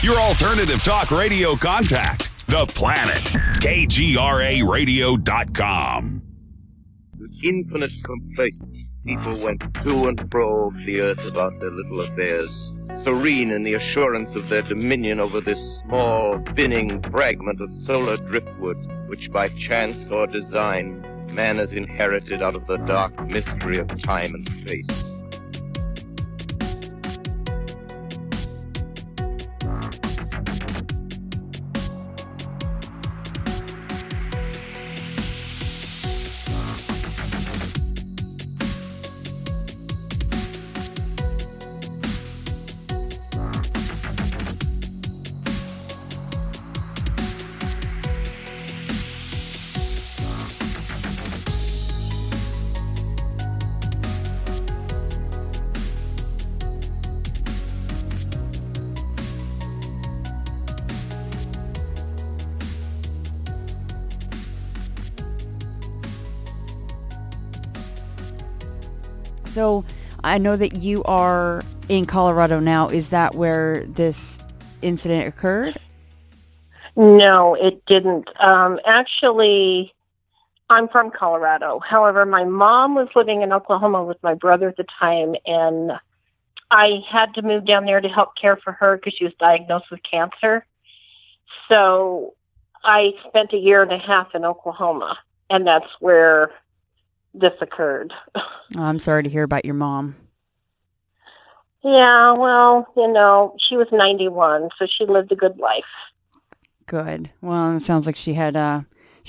Your alternative talk radio contact, The Planet, KGRAradio.com. With infinite complacency, people went to and fro the earth about their little affairs, serene in the assurance of their dominion over this small, spinning fragment of solar driftwood, which by chance or design man has inherited out of the dark mystery of time and space. So I know that you are in Colorado now. Is that where this incident occurred? No, it didn't. Actually, I'm from Colorado. However, my mom was living in Oklahoma with my brother at the time, and I had to move down there to help care for her because she was diagnosed with cancer. So I spent 1.5 years in Oklahoma, and that's where this occurred. Oh, I'm sorry to hear about your mom. Yeah, well, she was 91, so she lived a good life. Good. Well, it sounds like she had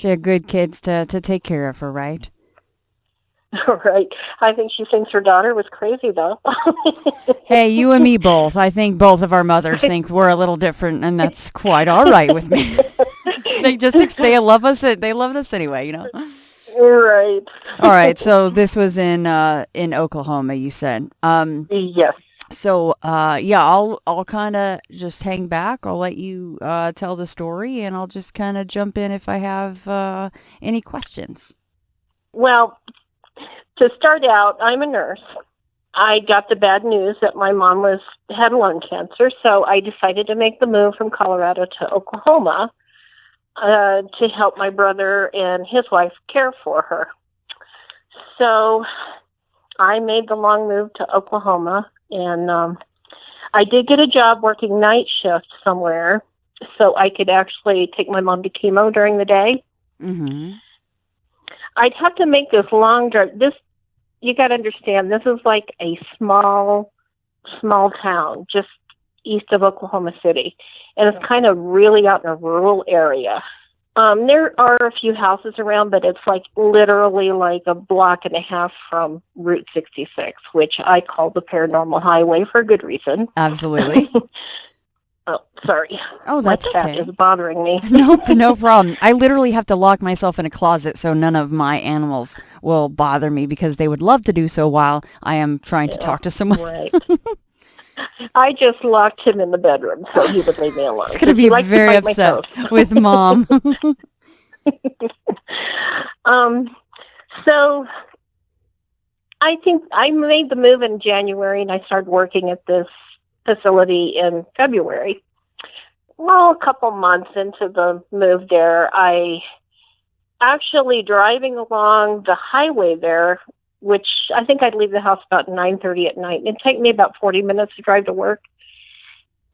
good kids to take care of her, right? Right. I think she thinks her daughter was crazy, though. Hey, you and me both. I think both of our mothers think we're a little different, and that's quite all right with me. They love us. They love us anyway, Right. All right. So this was in Oklahoma, you said. Yes. So I'll kind of just hang back. I'll let you tell the story, and I'll just kind of jump in if I have any questions. Well, to start out, I'm a nurse. I got the bad news that my mom had lung cancer, so I decided to make the move from Colorado to Oklahoma to help my brother and his wife care for her. So I made the long move to Oklahoma, and I did get a job working night shift somewhere so I could actually take my mom to chemo during the day. Mm-hmm. I'd have to make this long drive. You got to understand, this is like a small town just east of Oklahoma City. And it's kind of really out in a rural area. There are a few houses around, but it's like literally like 1.5 blocks from Route 66, which I call the paranormal highway for a good reason. Absolutely. Oh, sorry. Oh, that's my cat okay. is bothering me. No problem. I literally have to lock myself in a closet so none of my animals will bother me because they would love to do so while I am trying to talk to someone. Right. I just locked him in the bedroom so he would leave me alone. He's going to be very upset with Mom. So I think I made the move in January, and I started working at this facility in February. Well, a couple months into the move there, I actually driving along the highway there, which I think I'd leave the house about 9:30 at night. It'd take me about 40 minutes to drive to work.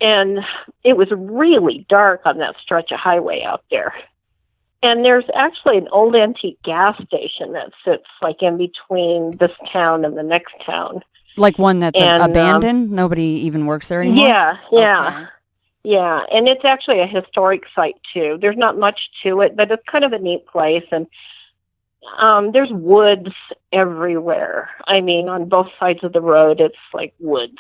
And it was really dark on that stretch of highway out there. And there's actually an old antique gas station that sits like in between this town and the next town. Like one that's abandoned? Nobody even works there anymore? Yeah. Okay. Yeah, and it's actually a historic site, too. There's not much to it, but it's kind of a neat place. And there's woods everywhere. I mean, on both sides of the road, it's like woods.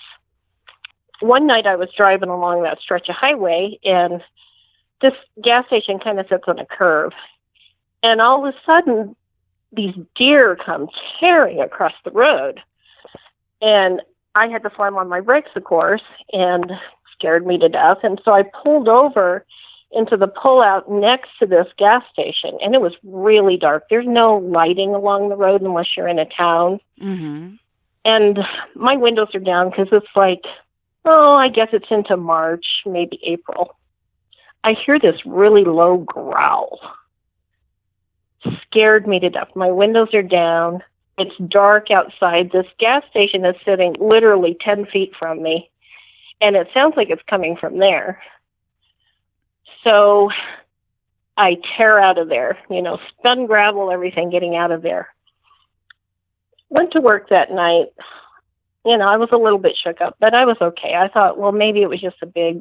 One night I was driving along that stretch of highway, and this gas station kind of sits on a curve. And all of a sudden, these deer come tearing across the road. And I had to slam on my brakes, of course, and scared me to death. And so I pulled over into the pullout next to this gas station, and it was really dark. There's no lighting along the road unless you're in a town. Mm-hmm. And my windows are down because it's like Oh, I guess it's into March, maybe April. I hear this really low growl. Scared me to death. My windows are down. It's dark outside. This gas station is sitting literally 10 feet from me, and it sounds like it's coming from there. So I tear out of there, spun gravel, everything, getting out of there. Went to work that night. I was a little bit shook up, but I was okay. I thought, well, maybe it was just a big,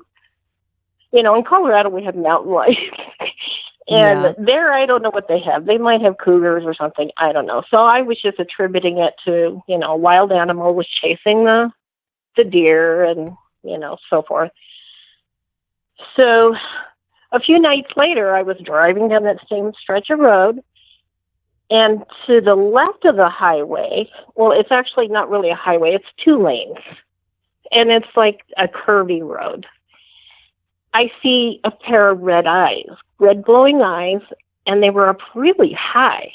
in Colorado we have mountain life. And there, I don't know what they have. They might have cougars or something. I don't know. So I was just attributing it to, a wild animal was chasing the deer and, so forth. So a few nights later, I was driving down that same stretch of road. And to the left of the highway, well, it's actually not really a highway. It's 2 lanes. And it's like a curvy road. I see a pair of red glowing eyes, and they were up really high.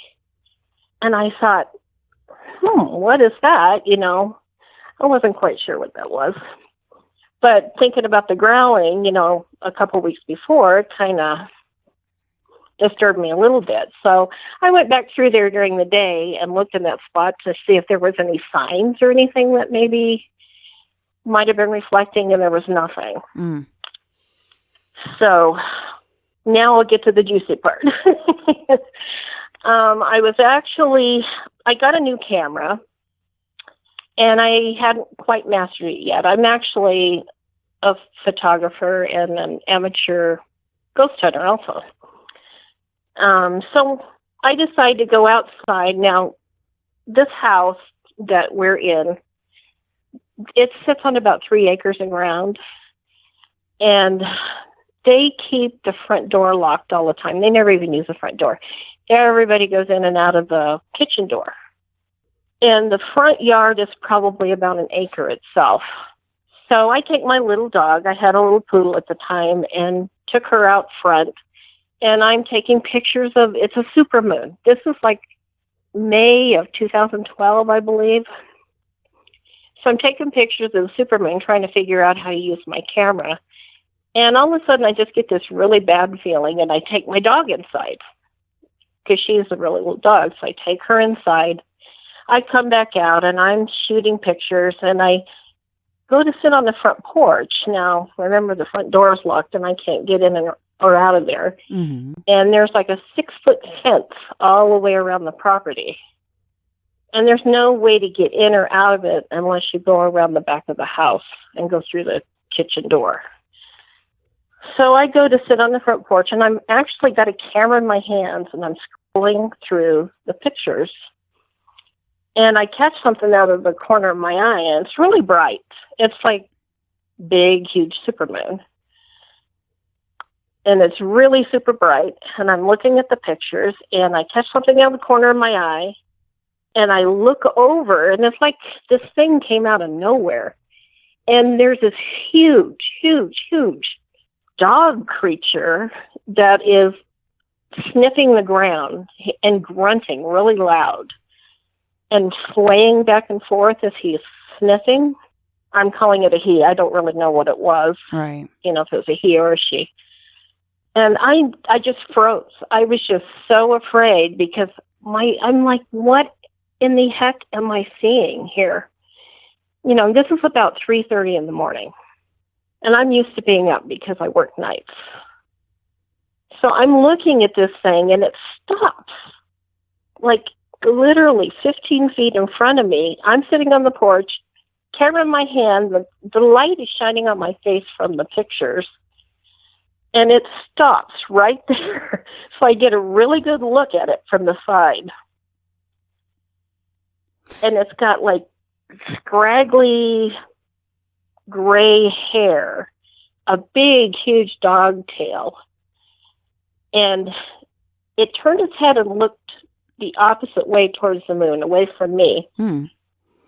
And I thought, what is that? I wasn't quite sure what that was. But thinking about the growling, a couple weeks before, it kind of disturbed me a little bit. So I went back through there during the day and looked in that spot to see if there was any signs or anything that maybe might have been reflecting, and there was nothing. Mm. So now I'll get to the juicy part. I got a new camera, and I hadn't quite mastered it yet. I'm actually a photographer and an amateur ghost hunter also. So I decided to go outside. Now, this house that we're in, it sits on about 3 acres of ground, and they keep the front door locked all the time. They never even use the front door. Everybody goes in and out of the kitchen door. And the front yard is probably about 1 acre itself. So I take my little dog, I had a little poodle at the time, and took her out front. And I'm taking pictures of, it's a supermoon. This is like May of 2012, I believe. So I'm taking pictures of the supermoon, trying to figure out how to use my camera. And all of a sudden, I just get this really bad feeling, and I take my dog inside because she's a really little dog. So I take her inside. I come back out, and I'm shooting pictures, and I go to sit on the front porch. Now, remember, the front door is locked, and I can't get in or out of there. Mm-hmm. And there's like a 6-foot fence all the way around the property. And there's no way to get in or out of it unless you go around the back of the house and go through the kitchen door. So I go to sit on the front porch, and I'm actually got a camera in my hands, and I'm scrolling through the pictures. And I catch something out of the corner of my eye, and it's really bright. It's like big, huge supermoon. And it's really super bright. And I'm looking at the pictures, and I catch something out of the corner of my eye, and I look over, and it's like this thing came out of nowhere. And there's this huge, huge, huge dog creature that is sniffing the ground and grunting really loud and swaying back and forth as he's sniffing. I'm calling it a he. I don't really know what it was. Right. If it was a he or a she. And I just froze. I was just so afraid because I'm like, what in the heck am I seeing here? This is about 3:30 in the morning. And I'm used to being up because I work nights. So I'm looking at this thing, and it stops. Like literally 15 feet in front of me. I'm sitting on the porch, camera in my hand. The light is shining on my face from the pictures. And it stops right there. So I get a really good look at it from the side. And it's got like scraggly gray hair, a big, huge dog tail. And it turned its head and looked the opposite way towards the moon, away from me. Hmm.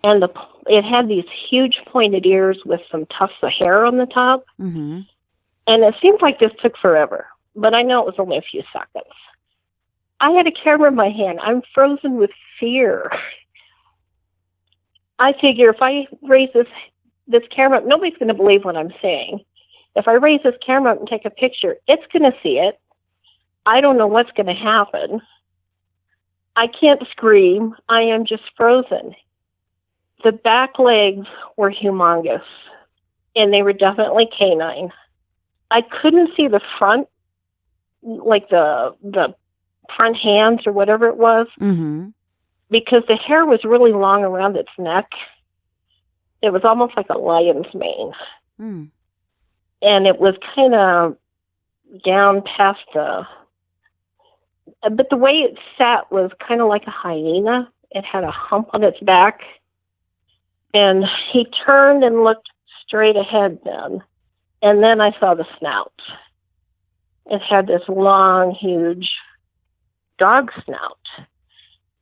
And it had these huge pointed ears with some tufts of hair on the top. Mm-hmm. And it seemed like this took forever, but I know it was only a few seconds. I had a camera in my hand. I'm frozen with fear. I figure if I raise this this camera up, nobody's going to believe what I'm saying. If I raise this camera up and take a picture, it's going to see it. I don't know what's going to happen. I can't scream. I am just frozen. The back legs were humongous, and they were definitely canine. I couldn't see the front, like the front hands or whatever it was, because the hair was really long around its neck. It was almost like a lion's mane. And it was kind of down past but the way it sat was kind of like a hyena. It had a hump on its back. And he turned and looked straight ahead then. And then I saw the snout. It had this long, huge dog snout.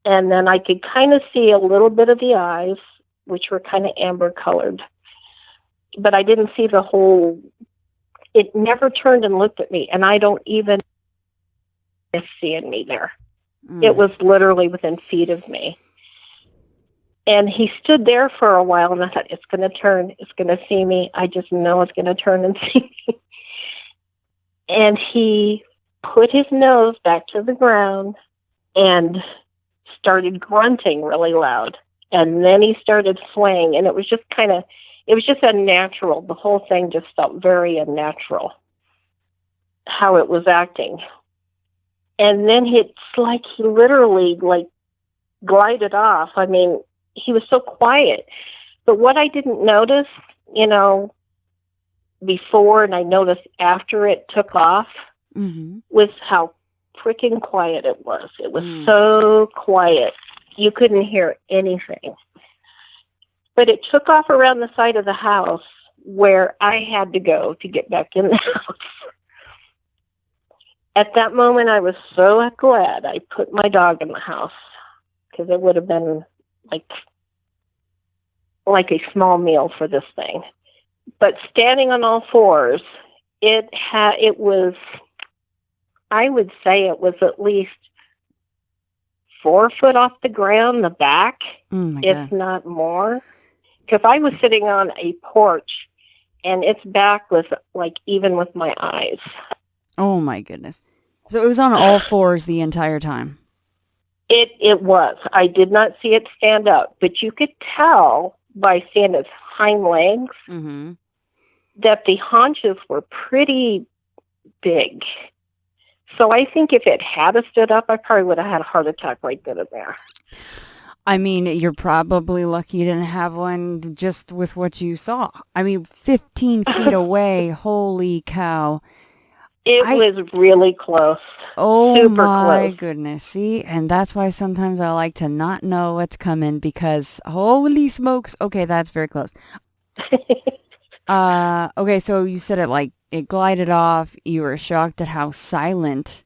And then I could kind of see a little bit of the eyes, which were kind of amber colored. But I didn't see the whole. It never turned and looked at me, and I don't even miss seeing me there. It was literally within feet of me. And he stood there for a while, and I thought, it's going to turn. It's going to see me. I just know it's going to turn and see me. And he put his nose back to the ground and started grunting really loud. And then he started swaying, and it was just unnatural. The whole thing just felt very unnatural, how it was acting. And then it's like he literally glided off. I mean, he was so quiet. But what I didn't notice, before, and I noticed after it took off, was how freaking quiet it was. It was so quiet. You couldn't hear anything. But it took off around the side of the house where I had to go to get back in the house. At that moment, I was so glad I put my dog in the house, because it would have been like a small meal for this thing. But standing on all fours, it was, I would say it was at least 4 foot off the ground, the back, if not more. Because I was sitting on a porch, and its back was even with my eyes. Oh my goodness. So it was on all fours the entire time. It was. I did not see it stand up, but you could tell by seeing its hind legs that the haunches were pretty big. So I think if it had stood up, I probably would have had a heart attack right then and there. I mean, you're probably lucky you didn't have one just with what you saw. I mean, 15 feet away, holy cow. It was really close. Oh, super my close. goodness. See, and that's why sometimes I like to not know what's coming, because holy smokes. Okay, that's very close. Okay, so you said it glided off. You were shocked at how silent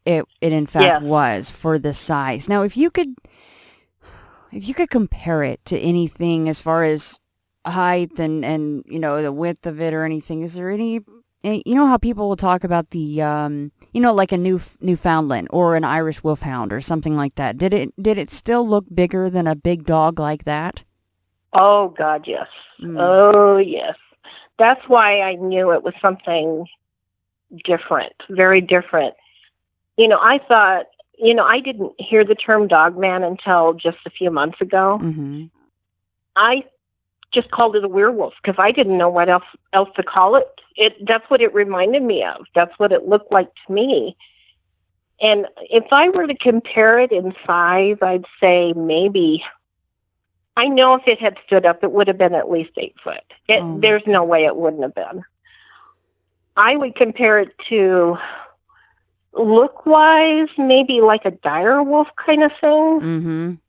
it in fact was for the size. Now, if you could compare it to anything as far as height and the width of it or anything, is there any, how people will talk about the like a Newfoundland or an Irish Wolfhound or something like that? Did it still look bigger than a big dog like that? Oh God, yes. Oh yes. That's why I knew it was something different, very different. I thought, I didn't hear the term Dogman until just a few months ago. I just called it a werewolf because I didn't know what else to call it. That's what it reminded me of. That's what it looked like to me. And if I were to compare it in size, I'd say maybe, I know if it had stood up, it would have been at least 8 foot. There's no way it wouldn't have been. I would compare it to, look-wise, maybe like a dire wolf kind of thing.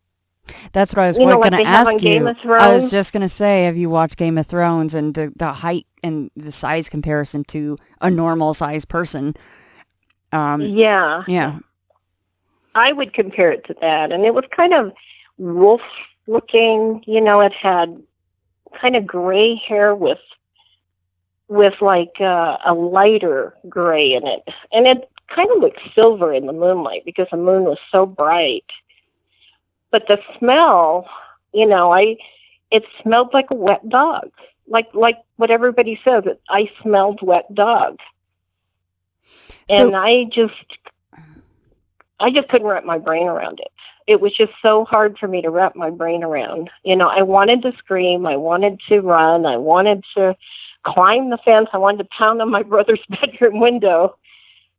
That's what I was going to ask you. I was just going to say, have you watched Game of Thrones and the height and the size comparison to a normal size person? Yeah. I would compare it to that. And it was kind of wolf looking, it had kind of gray hair with like a lighter gray in it. And it kind of looked silver in the moonlight because the moon was so bright. But the smell, it smelled like a wet dog. like what everybody says, I smelled wet dog. And I just couldn't wrap my brain around it. It was just so hard for me to wrap my brain around. I wanted to scream. I wanted to run. I wanted to climb the fence. I wanted to pound on my brother's bedroom window.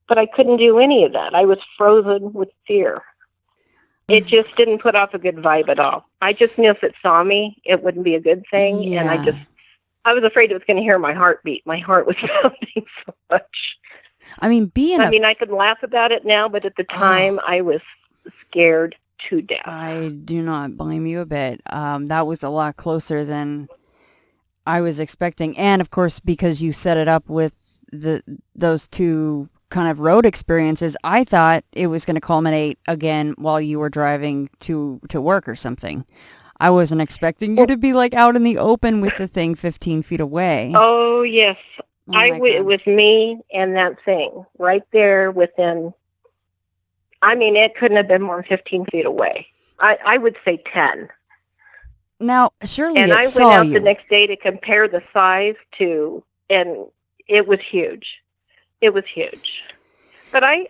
But I couldn't do any of that. I was frozen with fear. It just didn't put off a good vibe at all. I just knew if it saw me, it wouldn't be a good thing. Yeah. And I was afraid it was going to hear my heartbeat. My heart was pounding so much. I mean, I can laugh about it now, but at the time, I was scared to death. I do not blame you a bit. That was a lot closer than I was expecting. And, of course, because you set it up with those two kind of road experiences, I thought it was going to culminate again while you were driving to work or something. I wasn't expecting you to be like out in the open with the thing 15 feet away. Oh, yes. It was me and that thing right there within, it couldn't have been more than 15 feet away. I would say 10. Now, surely and it saw you. And I went out the next day to compare the size and it was huge. It was huge. But I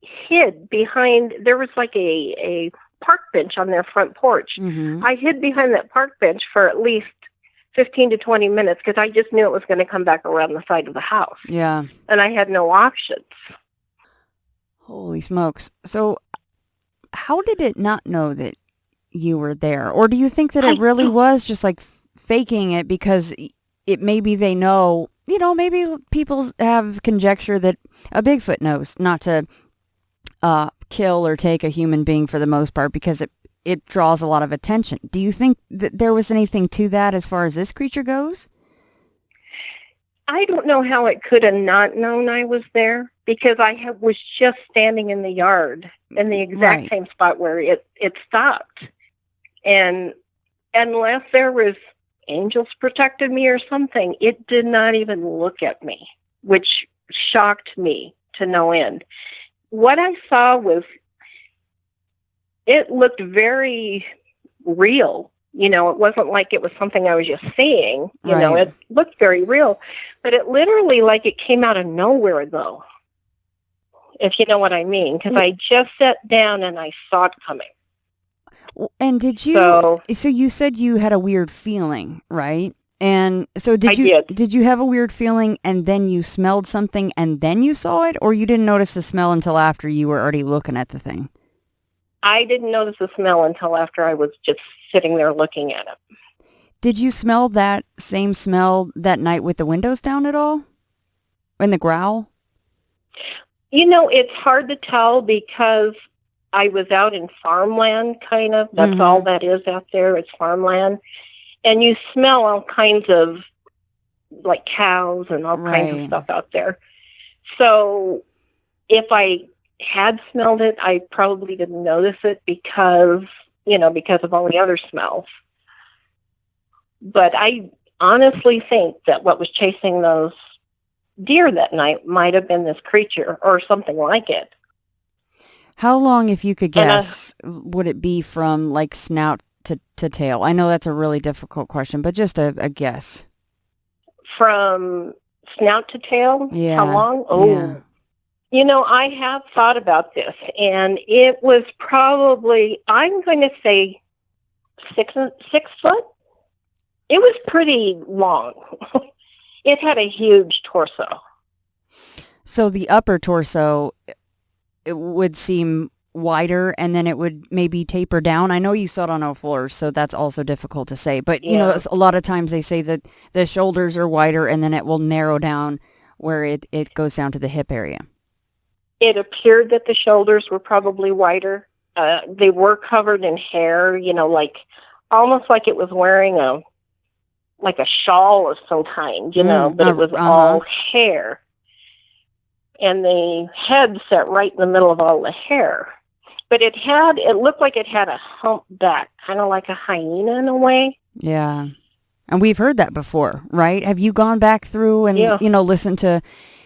hid behind, there was like a park bench on their front porch. Mm-hmm. I hid behind that park bench for at least 15 to 20 minutes because I just knew it was going to come back around the side of the house. Yeah. And I had no options. Holy smokes. So how did it not know that you were there? Or do you think that it really was just like faking it because maybe they know, maybe people have conjecture that a Bigfoot knows not to kill or take a human being for the most part because it draws a lot of attention. Do you think that there was anything to that as far as this creature goes? I don't know how it could have not known I was there because I was just standing in the yard in the exact same spot where it stopped. And unless there was angels protected me or something, it did not even look at me, which shocked me to no end. What I saw was, it looked very real. It wasn't like it was something I was just seeing. It looked very real. But it literally, like it came out of nowhere, though, if you know what I mean. Because I just sat down and I saw it coming. And did you, so you said you had a weird feeling, right? And so did you have a weird feeling and then you smelled something and then you saw it? Or you didn't notice the smell until after you were already looking at the thing? I didn't notice the smell until after I was just sitting there looking at it. Did you smell that same smell that night with the windows down at all? In the growl? It's hard to tell because I was out in farmland, kind of. That's all that is out there. It's farmland. And you smell all kinds of, like, cows and all kinds of stuff out there. So if I had smelled it, I probably didn't notice it because of all the other smells. But I honestly think that what was chasing those deer that night might have been this creature or something like it. How long, if you could guess, would it be from like snout to tail? I know that's a really difficult question, but just a guess. From snout to tail? Yeah. How long? Oh, yeah. I have thought about this, and it was probably, I'm going to say 6 foot. It was pretty long. It had a huge torso. So the upper torso, it would seem wider, and then it would maybe taper down. I know you saw it on all fours, so that's also difficult to say. But, a lot of times they say that the shoulders are wider, and then it will narrow down where it goes down to the hip area. It appeared that the shoulders were probably wider. They were covered in hair, like almost like it was wearing a shawl of some kind, but it was all hair. And the head sat right in the middle of all the hair. But it looked like it had a hump back, kind of like a hyena in a way. Yeah. And we've heard that before, right? Have you gone back through and, listened to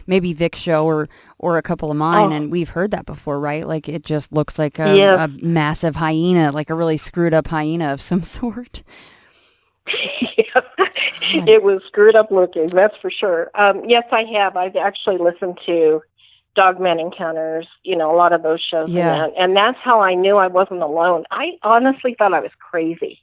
maybe Vic's show or a couple of mine, and we've heard that before, right? Like it just looks like a massive hyena, like a really screwed up hyena of some sort. It was screwed up looking, that's for sure. Yes, I have. I've actually listened to Dogman Encounters, a lot of those shows. Yeah. And that's how I knew I wasn't alone. I honestly thought I was crazy.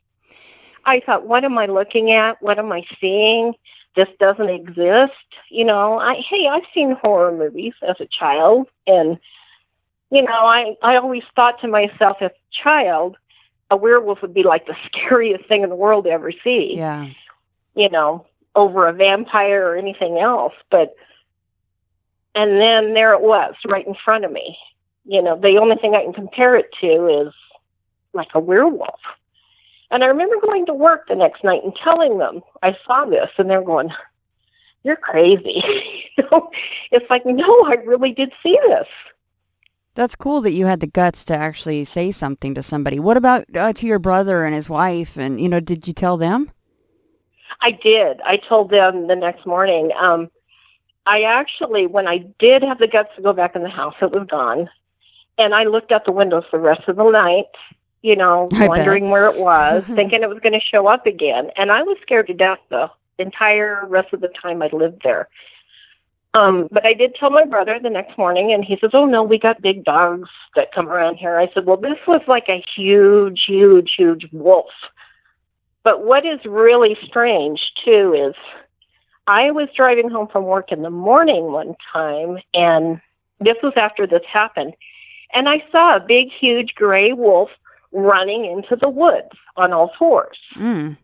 I thought, what am I looking at? What am I seeing? This doesn't exist. I've seen horror movies as a child, and I always thought to myself as a child, a werewolf would be like the scariest thing in the world to ever see. Yeah. Over a vampire or anything else. And then there it was, right in front of me. The only thing I can compare it to is like a werewolf. And I remember going to work the next night and telling them I saw this, and they're going, "You're crazy." It's like, no, I really did see this. That's cool that you had the guts to actually say something to somebody. What about to your brother and his wife? And, did you tell them? I did. I told them the next morning. I actually, when I did have the guts to go back in the house, it was gone. And I looked out the windows the rest of the night, wondering where it was, thinking it was going to show up again. And I was scared to death the entire rest of the time I lived there. But I did tell my brother the next morning, and he says, "Oh, no, we got big dogs that come around here." I said, "Well, this was like a huge, huge, huge wolf." But what is really strange, too, is I was driving home from work in the morning one time, and this was after this happened, and I saw a big, huge gray wolf running into the woods on all fours. Mm.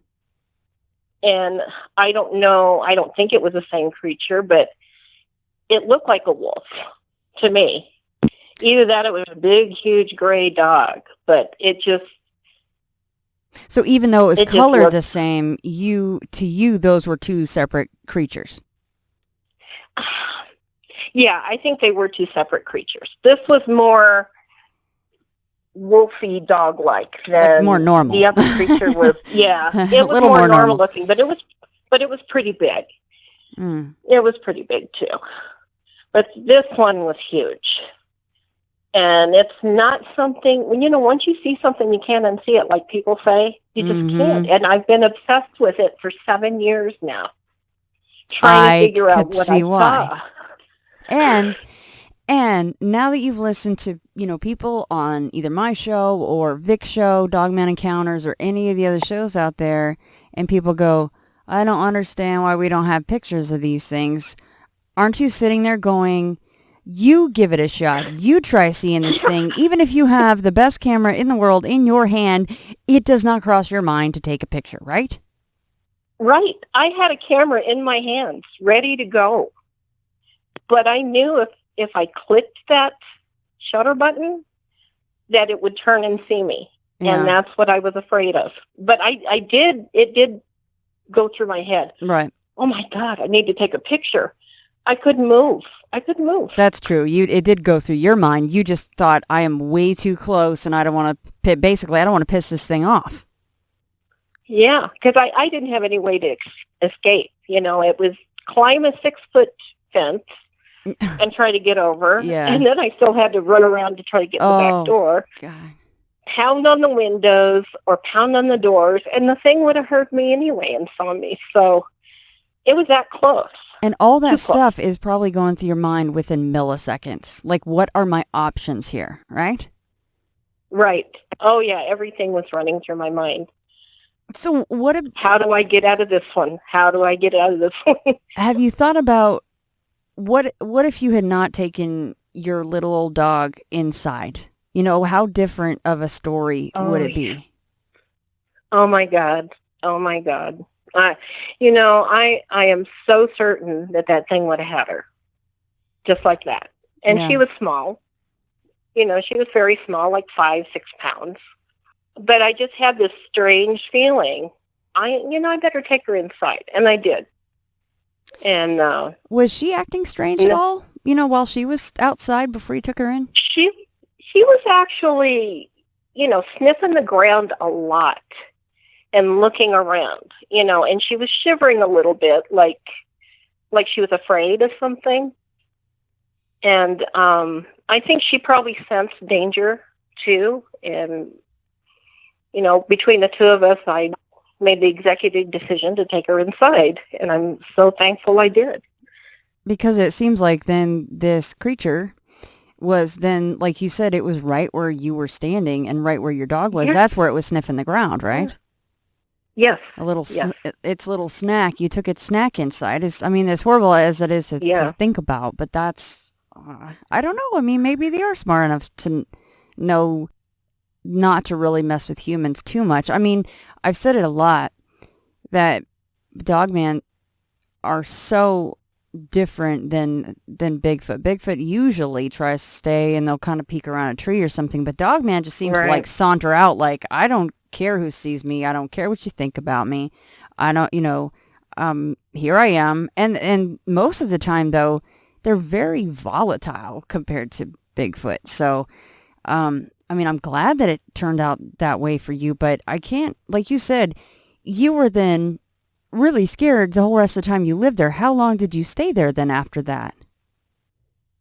And I don't know, I don't think it was the same creature, but it looked like a wolf to me. Either that or it was a big, huge gray dog, but it just... So even though it was colored the same, to you, those were two separate creatures. Yeah, I think they were two separate creatures. This was more wolfy dog-like than more normal. The other creature was. Yeah, it was more normal looking, but it was pretty big. Mm. It was pretty big too. But this one was huge. And it's not something, once you see something, you can't unsee it, like people say. You just can't. And I've been obsessed with it for 7 years now, trying to figure out what I saw. And now that you've listened to, people on either my show or Vic's show, Dogman Encounters, or any of the other shows out there, and people go, "I don't understand why we don't have pictures of these things," aren't you sitting there going, you give it a shot. You try seeing this thing. Even if you have the best camera in the world in your hand, it does not cross your mind to take a picture, right? Right. I had a camera in my hands, ready to go. But I knew if I clicked that shutter button, that it would turn and see me. Yeah. And that's what I was afraid of. But it did go through my head. Right. Oh my God, I need to take a picture. I couldn't move. That's true. It did go through your mind. You just thought, I am way too close, and I don't want to. Basically, I don't want to piss this thing off. Yeah, because I didn't have any way to escape. It was climb a 6-foot fence and try to get over. Yeah. And then I still had to run around to try to get the back door. God. Pound on the windows or pound on the doors, and the thing would have heard me anyway and saw me. So it was that close. And all that stuff is probably going through your mind within milliseconds. Like, what are my options here, right? Right. Oh, yeah. Everything was running through my mind. So how do I get out of this one? How do I get out of this one? Have you thought about what if you had not taken your little old dog inside? How different of a story would it be? Oh, my God. Oh, my God. I am so certain that thing would have had her. Just like that. And she was small. She was very small, like 5-6 pounds. But I just had this strange feeling. I better take her inside. And I did. And was she acting strange at all? While she was outside before you took her in? She was actually, sniffing the ground a lot and looking around, and she was shivering a little bit, like she was afraid of something. And I think she probably sensed danger too. And between the two of us, I made the executive decision to take her inside, and I'm so thankful I did. Because it seems like then this creature was then, like you said, it was right where you were standing and right where your dog was. Yes. That's where it was sniffing the ground, right? Yes. Its little snack. You took its snack inside. I mean, as horrible as it is to think about, but that's, I don't know. I mean, maybe they are smart enough to know not to really mess with humans too much. I mean, I've said it a lot that Dogman are so different than Bigfoot. Bigfoot usually tries to stay and they'll kind of peek around a tree or something, but Dogman just seems to like saunter out like, I don't care who sees me. I don't care what you think about me. I don't, here I am. And most of the time though, they're very volatile compared to Bigfoot. So, I mean, I'm glad that it turned out that way for you, but I can't, like you said, you were then really scared the whole rest of the time you lived there. How long did you stay there then after that?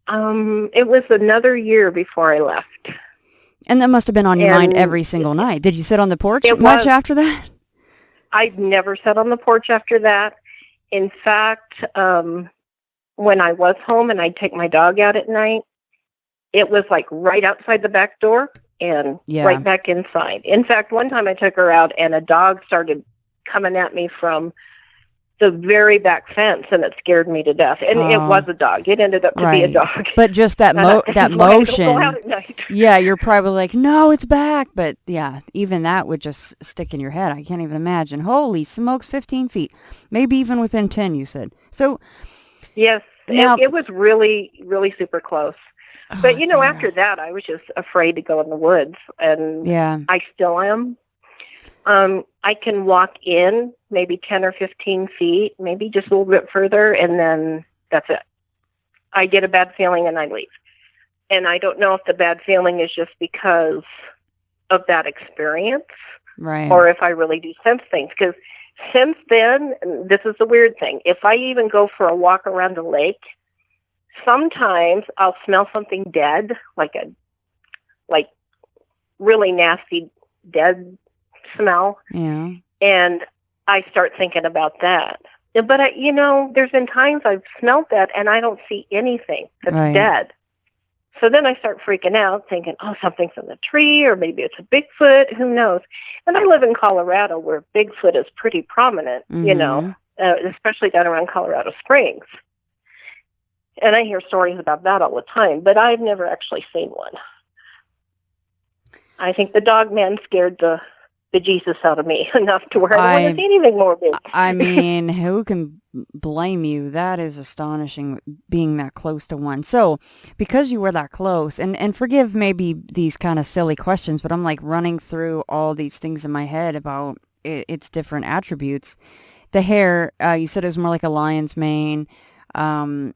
It was another year before I left. And that must have been on your mind every single night. Did you sit on the porch much after that? I'd never sat on the porch after that. In fact, when I was home and I'd take my dog out at night, it was like right outside the back door and right back inside. In fact, one time I took her out and a dog started coming at me from the very back fence, and it scared me to death. And it was a dog. It ended up to be a dog. But just that that motion. Yeah, you're probably like, no, it's back. But yeah, even that would just stick in your head. I can't even imagine. Holy smokes, 15 feet. Maybe even within 10, you said. So yes, now, it was really, really super close. But, after that, I was just afraid to go in the woods. And I still am. I can walk in maybe 10 or 15 feet, maybe just a little bit further, and then that's it. I get a bad feeling and I leave. And I don't know if the bad feeling is just because of that experience, or if I really do sense things. Because since then, this is the weird thing, if I even go for a walk around the lake, sometimes I'll smell something dead, like really nasty dead smell, and I start thinking about that. But there's been times I've smelled that and I don't see anything that's dead. So then I start freaking out, thinking, oh, something's in the tree, or maybe it's a Bigfoot. Who knows? And I live in Colorado, where Bigfoot is pretty prominent. Especially down around Colorado Springs. And I hear stories about that all the time, but I've never actually seen one. I think the Dogman scared the Jesus out of me enough to where I don't want to see anything more big. I mean, who can blame you? That is astonishing, being that close to one. So, because you were that close, and forgive maybe these kind of silly questions, but I'm like running through all these things in my head about its different attributes. The hair, you said it was more like a lion's mane,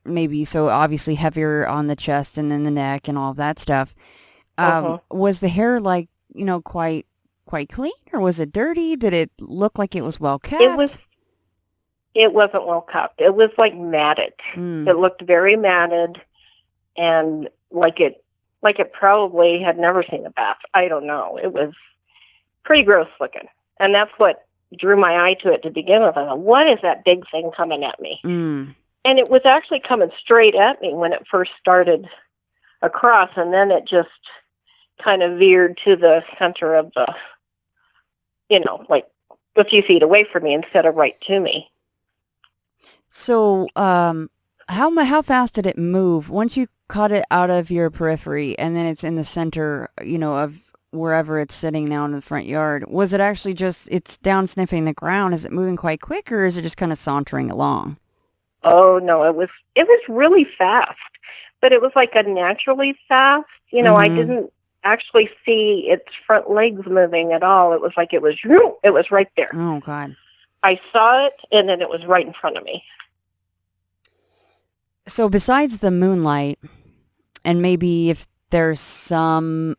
maybe, so obviously heavier on the chest and then the neck and all of that stuff. Was the hair like, quite clean, or was it dirty? Did it look like it was well kept? It wasn't well kept. It was like matted. It looked very matted, and like it probably had never seen a bath. I don't know. It was pretty gross looking, and that's what drew my eye to it to begin with. I thought, what is that big thing coming at me? And it was actually coming straight at me when it first started across, and then it just kind of veered to the center of the, like a few feet away from me instead of right to me. So, how fast did it move once you caught it out of your periphery and then it's in the center, of wherever it's sitting now in the front yard? Was it actually just, it's down sniffing the ground? Is it moving quite quick, or is it just kind of sauntering along? Oh, no, it was really fast, but it was like unnaturally fast. I didn't actually see its front legs moving at all. It was like it was right there. Oh, God. I saw it, and then it was right in front of me. So besides the moonlight, and maybe if there's some,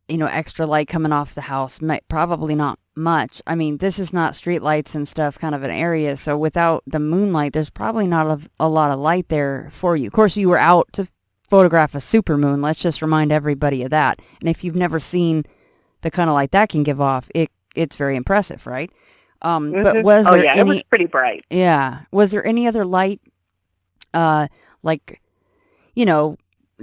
extra light coming off the house, probably not much. I mean, this is not street lights and stuff, kind of an area. So without the moonlight, there's probably not a lot of light there for you. Of course, you were out to photograph a supermoon. Let's just remind everybody of that. And if you've never seen the kind of light that can give off, it it's very impressive, right? But was there any? It was pretty bright. Yeah. Was there any other light, like,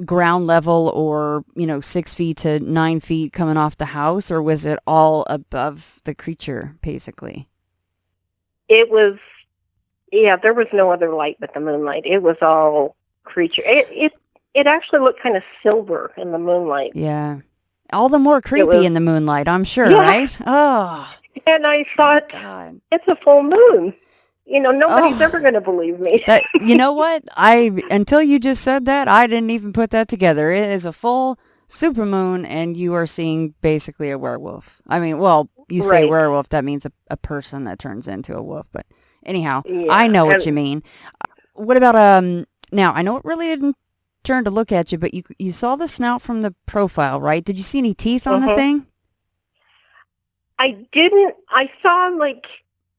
ground level or 6 feet to 9 feet coming off the house, or was it all above the creature, basically? It was. Yeah, there was no other light but the moonlight. It was all creature. It actually looked kind of silver in the moonlight. Yeah. All the more creepy in the moonlight, I'm sure, right? Oh. And I thought, God, it's a full moon. Nobody's ever going to believe me. You know what? Until you just said that, I didn't even put that together. It is a full supermoon, and you are seeing basically a werewolf. I mean, well, you say werewolf, that means a person that turns into a wolf. But anyhow, I know what you mean. What about, now, I know it really didn't turn to look at you, but you saw the snout from the profile, right? Did you see any teeth on the thing? I didn't. I saw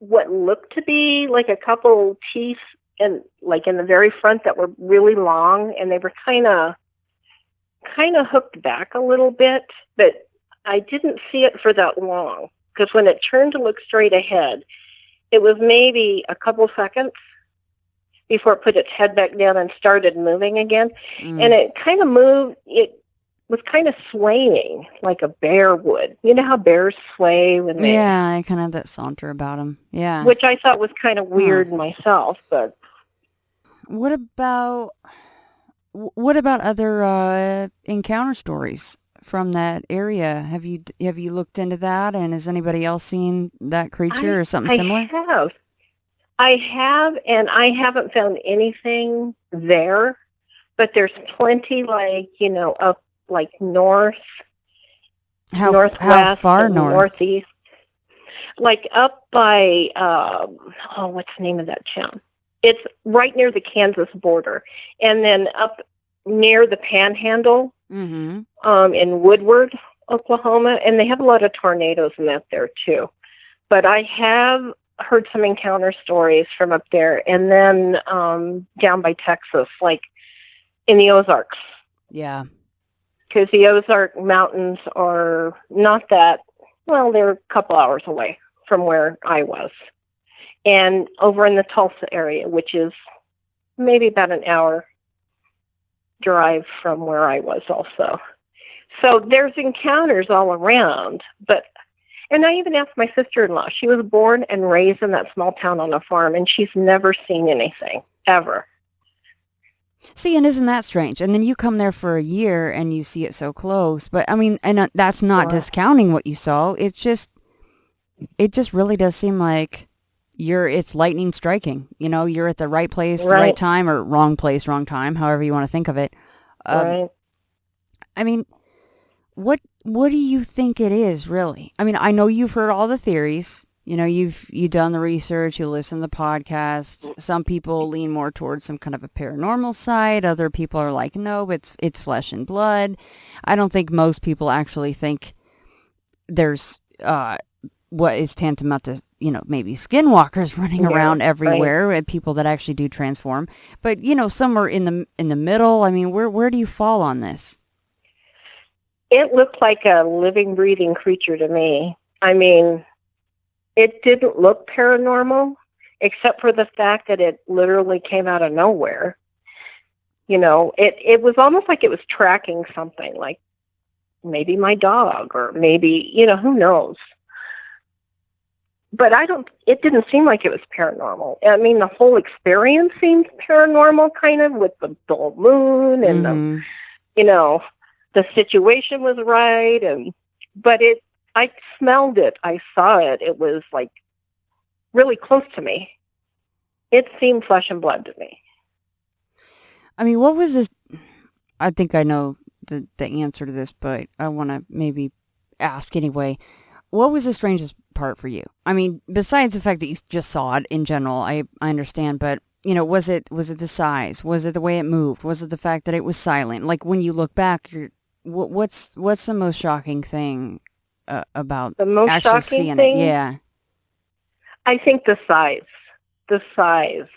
what looked to be like a couple teeth in the very front that were really long, and they were kind of hooked back a little bit, but I didn't see it for that long, because when it turned to look straight ahead, it was maybe a couple seconds before it put its head back down and started moving again. And it kind of moved. It was kind of swaying like a bear would. You know how bears sway when they... Yeah, I kind of have that saunter about them. Yeah. Which I thought was kind of weird myself, but... What about other encounter stories from that area? Have you looked into that, and has anybody else seen that creature or something similar? I have, and I haven't found anything there, but there's plenty up north, northwest, how far north? Northeast, up by what's the name of that town? It's right near the Kansas border, and then up near the Panhandle, in Woodward, Oklahoma, and they have a lot of tornadoes in that there too. But I have heard some encounter stories from up there, and then down by Texas, in the Ozarks. Yeah. Because the Ozark Mountains are not that, they're a couple hours away from where I was. And over in the Tulsa area, which is maybe about an hour drive from where I was also. So there's encounters all around, and I even asked my sister-in-law. She was born and raised in that small town on a farm, and she's never seen anything, ever. See, and isn't that strange? And then you come there for a year and you see it so close. But I mean, and that's not discounting what you saw. It just really does seem like it's lightning striking. You're at the right place, the right time, or wrong place, wrong time, however you want to think of it. Right. I mean, what do you think it is, really? I mean, I know you've heard all the theories. You've done the research, you listen to the podcast. Some people lean more towards some kind of a paranormal side. Other people are like, no, it's flesh and blood. I don't think most people actually think there's what is tantamount to, maybe skinwalkers running around everywhere, and people that actually do transform. But, somewhere in the middle, I mean, where do you fall on this? It looked like a living, breathing creature to me. I mean, it didn't look paranormal, except for the fact that it literally came out of nowhere. It was almost like it was tracking something, like maybe my dog, or maybe, who knows. But it didn't seem like it was paranormal. I mean, the whole experience seemed paranormal, kind of, with the full moon and the situation was right, but I smelled it. I saw it. It was really close to me. It seemed flesh and blood to me. I mean, what was this? I think I know the answer to this, but I want to maybe ask anyway. What was the strangest part for you? I mean, besides the fact that you just saw it in general, I understand, but was it the size? Was it the way it moved? Was it the fact that it was silent? Like, when you look back, what's the most shocking thing about the most actually shocking seeing thing? it? Yeah. I think the size. The size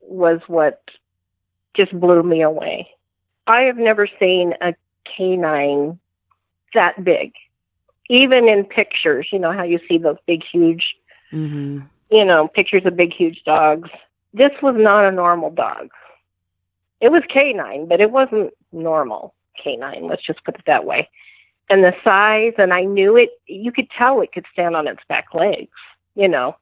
was what just blew me away. I have never seen a canine that big. even in pictures, you know, how you see those big, huge, Mm-hmm. you know, pictures of big, huge dogs. This was not a normal dog. It was canine, but it wasn't normal canine. Let's just put it that way. And the size, and I knew it, you could tell it could stand on its back legs, you know.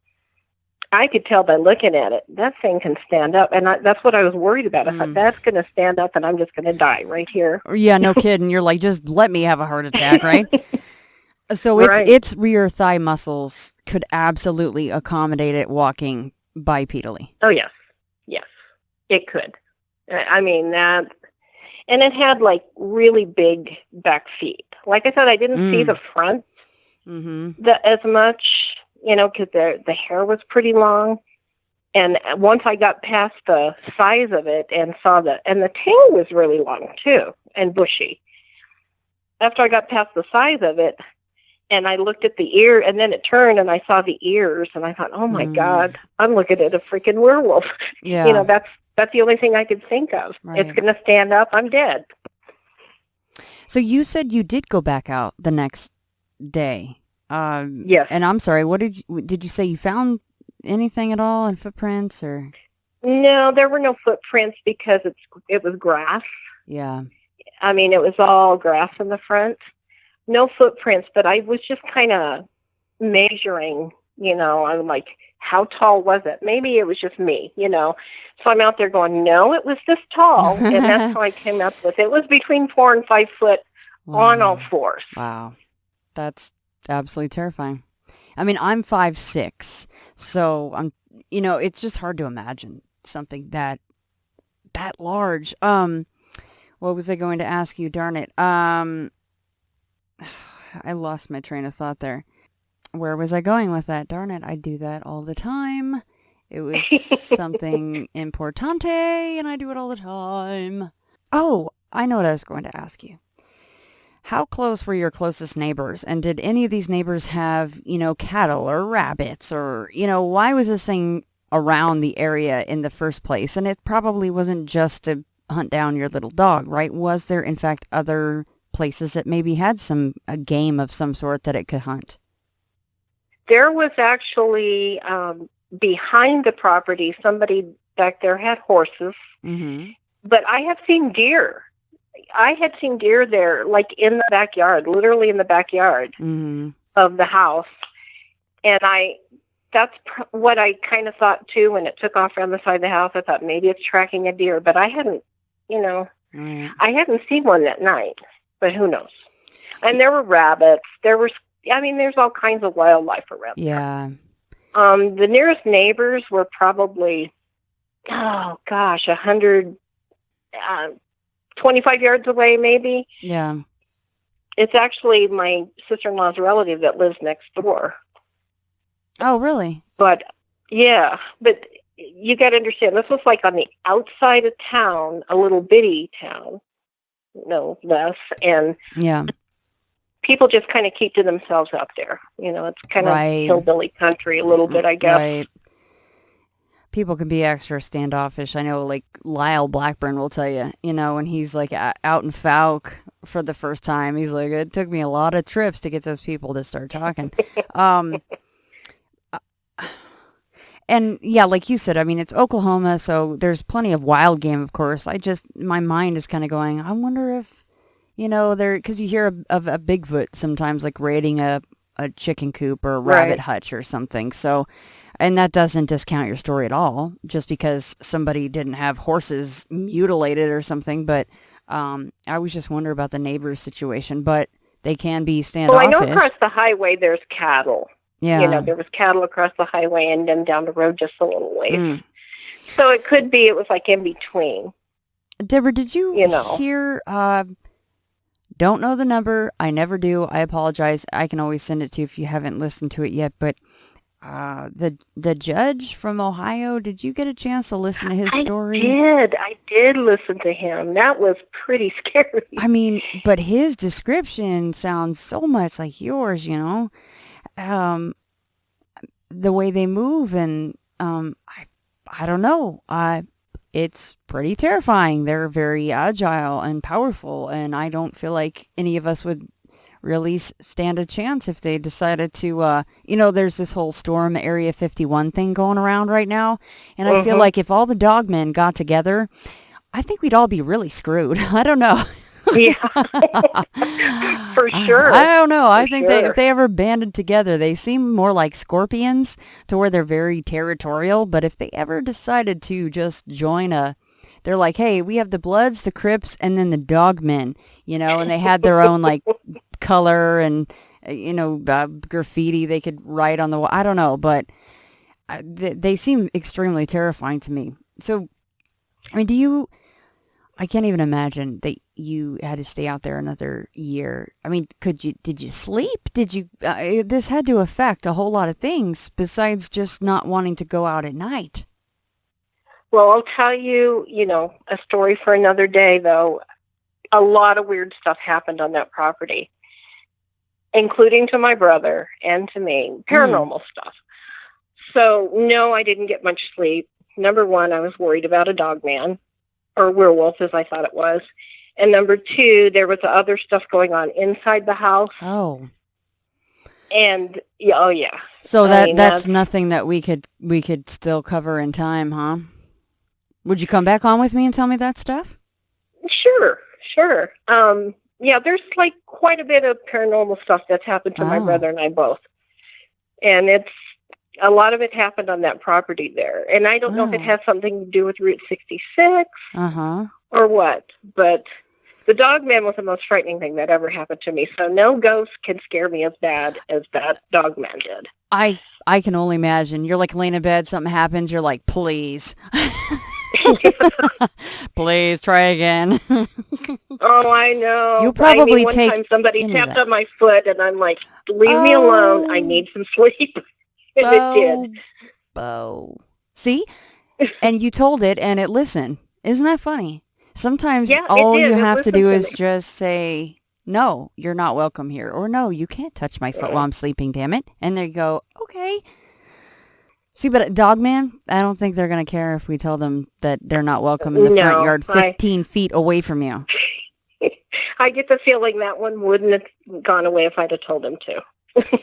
I could tell by looking at it, that thing can stand up. And that's what I was worried about. I thought, that's going to stand up and I'm just going to die right here. Yeah, no kidding. You're like, just let me have a heart attack, right? So Right. its rear thigh muscles could absolutely accommodate it walking bipedally. Oh, yes. Yes, it could. I mean, that, and it had like really big back feet. Like I said, I didn't see the front as much, you know, because the hair was pretty long. And once I got past the size of it and saw and the tail was really long too and bushy. After I got past the size of it, and I looked at the ear, and then it turned, and I saw the ears, and I thought, oh my God, I'm looking at a freaking werewolf. Yeah. You know, that's the only thing I could think of. Right. It's going to stand up. I'm dead. So you said you did go back out the next day. Yes. And I'm sorry, what did you say you found anything at all in footprints or? No, there were no footprints because it was grass. Yeah. I mean, it was all grass in the front. No footprints, but I was just kind of measuring, you know, I'm like, how tall was it? Maybe it was just me, you know. So I'm out there going, no, it was this tall. And that's how I came up with it. It was between 4 and 5 foot on all fours. Wow. That's absolutely terrifying. I mean, I'm 5'6", so I'm, you know, it's just hard to imagine something that large. What was I going to ask you? Darn it. I lost my train of thought there. Where was I going with that? Darn it, I do that all the time. It was something importante, and I do it all the time. Oh, I know what I was going to ask you. How close were your closest neighbors? And did any of these neighbors have, you know, cattle or rabbits? Or, you know, why was this thing around the area in the first place? And it probably wasn't just to hunt down your little dog, right? Was there, in fact, other places that maybe had a game of some sort that it could hunt? There was actually behind the property, somebody back there had horses, but I have seen deer. I had seen deer there, like in the backyard, literally in the backyard of the house. And that's what I kind of thought too when it took off around the side of the house. I thought maybe it's tracking a deer, but I hadn't, you know, I hadn't seen one that night. But who knows? And there were rabbits. There's all kinds of wildlife around there. Yeah. The nearest neighbors were probably, 25 yards away, maybe. Yeah. It's actually my sister-in-law's relative that lives next door. Oh, really? But, yeah. But you got to understand, this was like on the outside of town, a little bitty town. No less, and people just kind of keep to themselves up there. You know, it's kind of hillbilly country a little bit, I guess. Right. People can be extra standoffish. I know, like, Lyle Blackburn will tell you, you know, when he's, like, out in Fouke for the first time, he's like, it took me a lot of trips to get those people to start talking. And yeah, like you said, I mean, it's Oklahoma, so there's plenty of wild game, of course. My mind is kind of going, I wonder if, you know, because you hear of a Bigfoot sometimes, like raiding a chicken coop or a rabbit hutch or something. So, and that doesn't discount your story at all, just because somebody didn't have horses mutilated or something. But I was just wondering about the neighbor's situation, but they can be standoffish. Well, I know across the highway there's cattle. Yeah. You know, there was cattle across the highway and then down the road just a little ways. So it could be it was like in between. Deborah, did you hear, don't know the number, I never do, I apologize, I can always send it to you if you haven't listened to it yet, but the judge from Ohio, did you get a chance to listen to his story? I did listen to him. That was pretty scary. I mean, but his description sounds so much like yours, you know. The way they move, and I don't know, it's pretty terrifying. They're very agile and powerful, and I don't feel like any of us would really stand a chance if they decided to, there's this whole Storm Area 51 thing going around right now. And I feel like if all the Dogmen got together, I think we'd all be really screwed. I don't know. Yeah, for sure. I don't know. I think if they ever banded together, they seem more like scorpions to where they're very territorial. But if they ever decided to just join they're like, hey, we have the Bloods, the Crips, and then the Dogmen, and they had their own like color and, graffiti they could write on the wall. I don't know, but they seem extremely terrifying to me. So, I mean, I can't even imagine that you had to stay out there another year. I mean, did you sleep? This had to affect a whole lot of things besides just not wanting to go out at night. Well, I'll tell you, a story for another day, though. A lot of weird stuff happened on that property, including to my brother and to me, paranormal stuff. So, no, I didn't get much sleep. Number one, I was worried about a Dogman, or werewolf, as I thought it was. And number two, there was other stuff going on inside the house. Oh. And, yeah. So that's nothing that we could still cover in time, huh? Would you come back on with me and tell me that stuff? Sure. Yeah, there's like quite a bit of paranormal stuff that's happened to my brother and I both. And a lot of it happened on that property there. And I don't know if it has something to do with Route 66 or what. But the Dogman was the most frightening thing that ever happened to me. So no ghost can scare me as bad as that Dogman did. I can only imagine. You're like laying in bed, something happens, you're like, please. Please try again. Oh, I know. You probably one take time somebody tapped on my foot and I'm like, leave me alone. I need some sleep. And it did. Bo. See? And you told it and it listened. Isn't that funny? Sometimes all you have to do is just say, no, you're not welcome here. Or no, you can't touch my foot while I'm sleeping, damn it. And they go, okay. See, but Dogman, I don't think they're going to care if we tell them that they're not welcome in the front yard 15 feet away from you. I get the feeling that one wouldn't have gone away if I'd have told him to.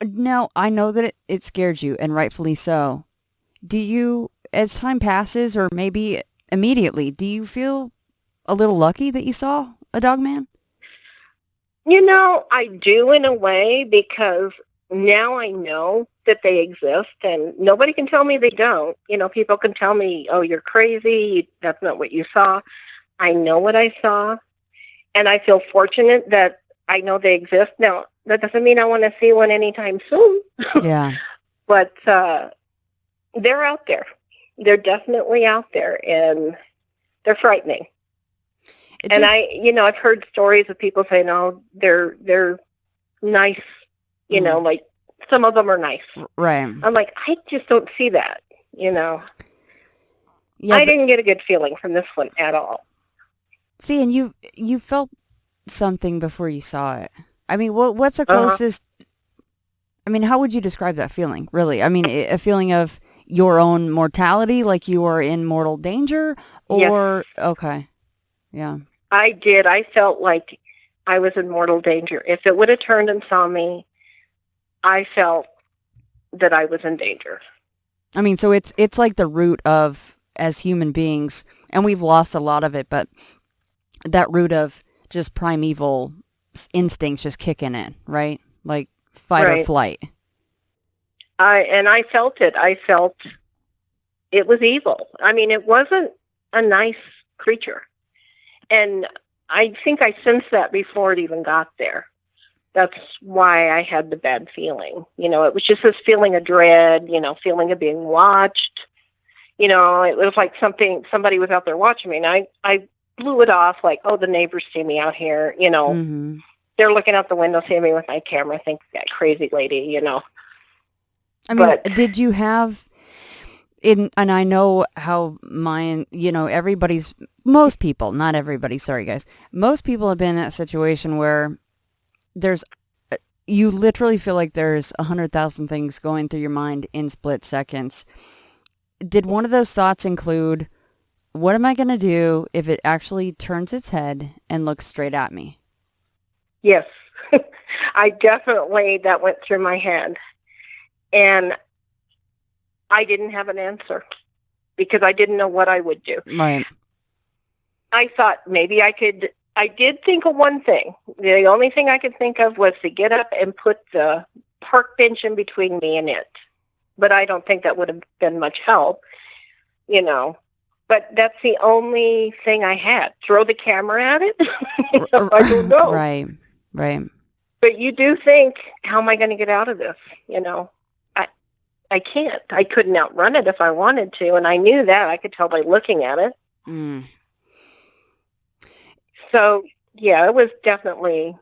Now, I know that it scared you, and rightfully so. Do you, as time passes, or maybe immediately, do you feel a little lucky that you saw a Dogman? I do in a way, because now I know that they exist, and nobody can tell me they don't. People can tell me, oh, you're crazy, that's not what you saw. I know what I saw, and I feel fortunate that I know they exist. Now, that doesn't mean I want to see one anytime soon. Yeah. But they're out there. They're definitely out there, and they're frightening. And I've heard stories of people saying, "Oh, they're nice." Like some of them are nice. Right. I'm like, I just don't see that. Yeah. I didn't get a good feeling from this one at all. See, and you felt something before you saw it. I mean, what's the closest? I mean, how would you describe that feeling? Really? I mean, a feeling of your own mortality, like you are in mortal danger, or okay, yeah. I did. I felt like I was in mortal danger. If it would have turned and saw me, I felt that I was in danger. I mean, so it's like the root of, as human beings, and we've lost a lot of it, but that root of just primeval instincts just kicking in, right? Like fight or flight. I felt it. I felt it was evil. I mean, it wasn't a nice creature. And I think I sensed that before it even got there. That's why I had the bad feeling. It was just this feeling of dread, feeling of being watched. It was like somebody was out there watching me. And I blew it off like, oh, the neighbors see me out here. Mm-hmm. They're looking out the window, seeing me with my camera, think that crazy lady, I mean, did you have... and I know how most people, not everybody, sorry guys, most people have been in that situation where you literally feel like there's 100,000 things going through your mind in split seconds. Did one of those thoughts include, what am I going to do if it actually turns its head and looks straight at me? Yes. that went through my head. And I didn't have an answer because I didn't know what I would do. Right. I thought maybe I did think of one thing. The only thing I could think of was to get up and put the park bench in between me and it. But I don't think that would have been much help, But that's the only thing I had. Throw the camera at it? I don't know. Right. But you do think, how am I going to get out of this? I can't. I couldn't outrun it if I wanted to, and I knew that. I could tell by looking at it. Mm. So, yeah, it was definitely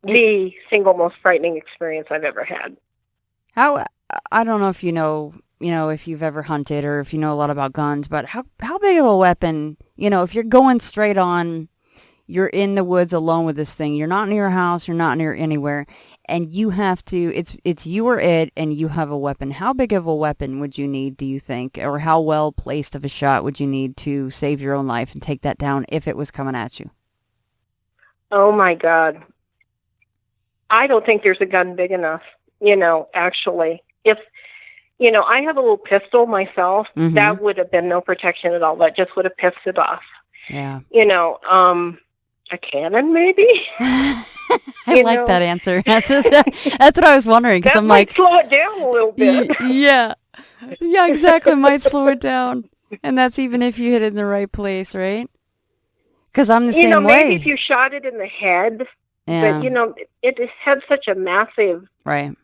the single most frightening experience I've ever had. I don't know if if you've ever hunted or if you know a lot about guns, but how big of a weapon, if you're going straight on, you're in the woods alone with this thing, you're not near a house, you're not near anywhere, and you have to, it's you or it, and you have a weapon. How big of a weapon would you need, do you think? Or how well placed of a shot would you need to save your own life and take that down if it was coming at you? Oh, my God. I don't think there's a gun big enough, actually. If, I have a little pistol myself, mm-hmm. that would have been no protection at all. That just would have pissed it off. Yeah. A cannon, maybe? I like that answer. That's what I was wondering. Because I'm like, slow it down a little bit. Yeah, exactly. Might slow it down, and that's even if you hit it in the right place, right? Because I'm the same way. Maybe if you shot it in the head, yeah. But it had such a massive, right?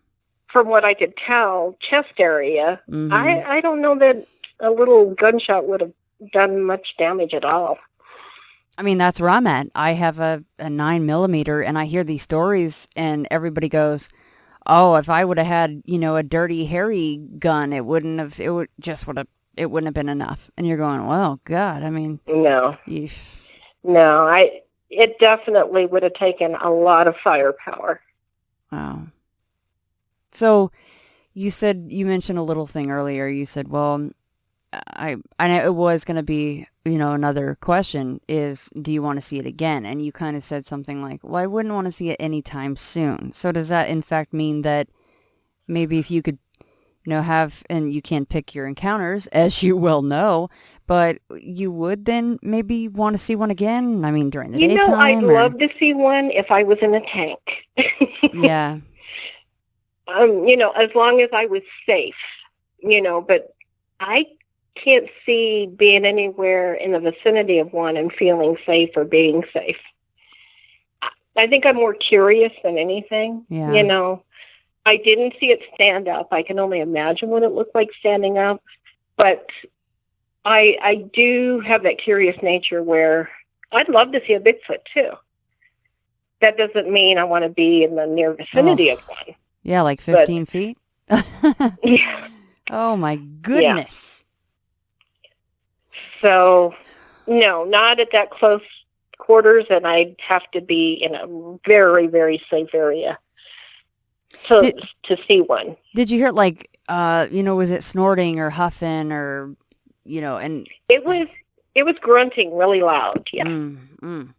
From what I could tell, chest area. Mm-hmm. I don't know that a little gunshot would have done much damage at all. I mean, that's where I'm at. I have a 9mm, and I hear these stories, and everybody goes, "Oh, if I would have had, a dirty, hairy gun, it wouldn't have been enough." And you're going, "Well, God, I mean, no, it definitely would have taken a lot of firepower." Wow. So, you mentioned a little thing earlier. You said, "Well, I know it was going to be." Another question is, do you want to see it again? And you kind of said something like, well, I wouldn't want to see it anytime soon. So does that in fact mean that maybe if you could, have, and you can't pick your encounters, as you well know, but you would then maybe want to see one again? I mean, during the daytime? I'd love to see one if I was in a tank. Yeah. As long as I was safe, but I can't see being anywhere in the vicinity of one and feeling safe or being safe. I think I'm more curious than anything. Yeah. I didn't see it stand up. I can only imagine what it looked like standing up. But I do have that curious nature where I'd love to see a Bigfoot too. That doesn't mean I want to be in the near vicinity of one. Yeah, like 15 feet? Yeah. Oh my goodness. Yeah. So, no, not at that close quarters, and I'd have to be in a very, very safe area to see one. Did you hear was it snorting or huffing or, and... It was grunting really loud, yeah. And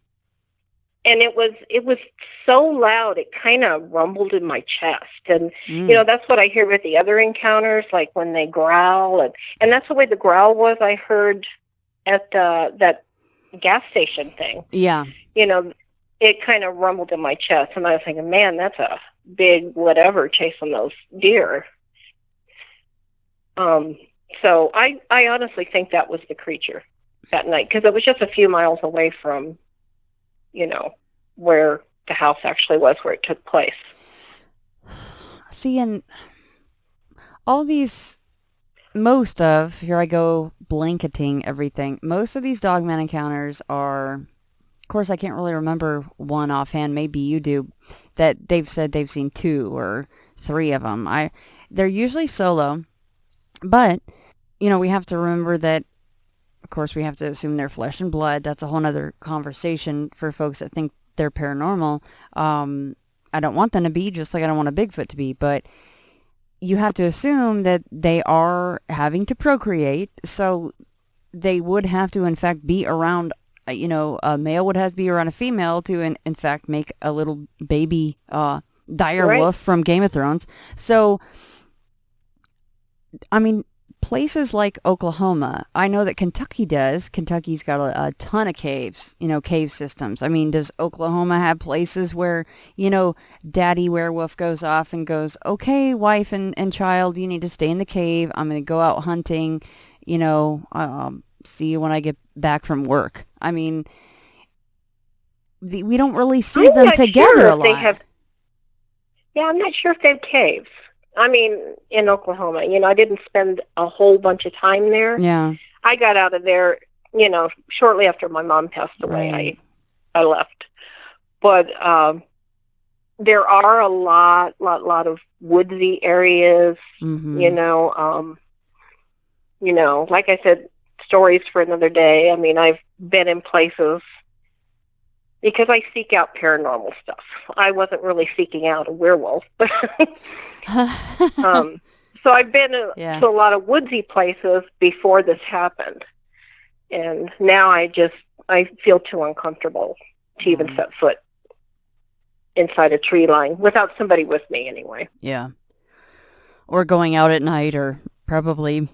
it was so loud, it kind of rumbled in my chest. And, that's what I hear with the other encounters, like when they growl. And that's the way the growl was, I heard at that gas station thing. Yeah. It kind of rumbled in my chest. And I was thinking, man, that's a big whatever chasing those deer. So I honestly think that was the creature that night, because it was just a few miles away from, where the house actually was, where it took place. See, and all these, here I go blanketing everything, most of these Dogman encounters are, of course, I can't really remember one offhand, maybe you do, that they've said they've seen 2 or 3 of them. They're usually solo, but, we have to remember that, of course, we have to assume they're flesh and blood. That's a whole other conversation for folks that think they're paranormal. I don't want them to be, just like I don't want a Bigfoot to be, but you have to assume that they are having to procreate, so they would have to, in fact, be around, a male would have to be around a female to, in fact, make a little baby dire wolf from Game of Thrones. So, I mean, places like Oklahoma, I know that Kentucky does. Kentucky's got a ton of caves, cave systems. I mean, does Oklahoma have places where, daddy werewolf goes off and goes, okay, wife and child, you need to stay in the cave. I'm going to go out hunting, see you when I get back from work. I mean, we don't really see them together a lot. I'm not sure if they have caves. I mean, in Oklahoma, I didn't spend a whole bunch of time there. Yeah. I got out of there, shortly after my mom passed away. Right. I left. But there are a lot of woodsy areas, like I said, stories for another day. I mean, I've been in places because I seek out paranormal stuff. I wasn't really seeking out a werewolf. So I've been to a lot of woodsy places before this happened. And now I feel too uncomfortable to even set foot inside a tree line without somebody with me anyway. Yeah. Or going out at night, or probably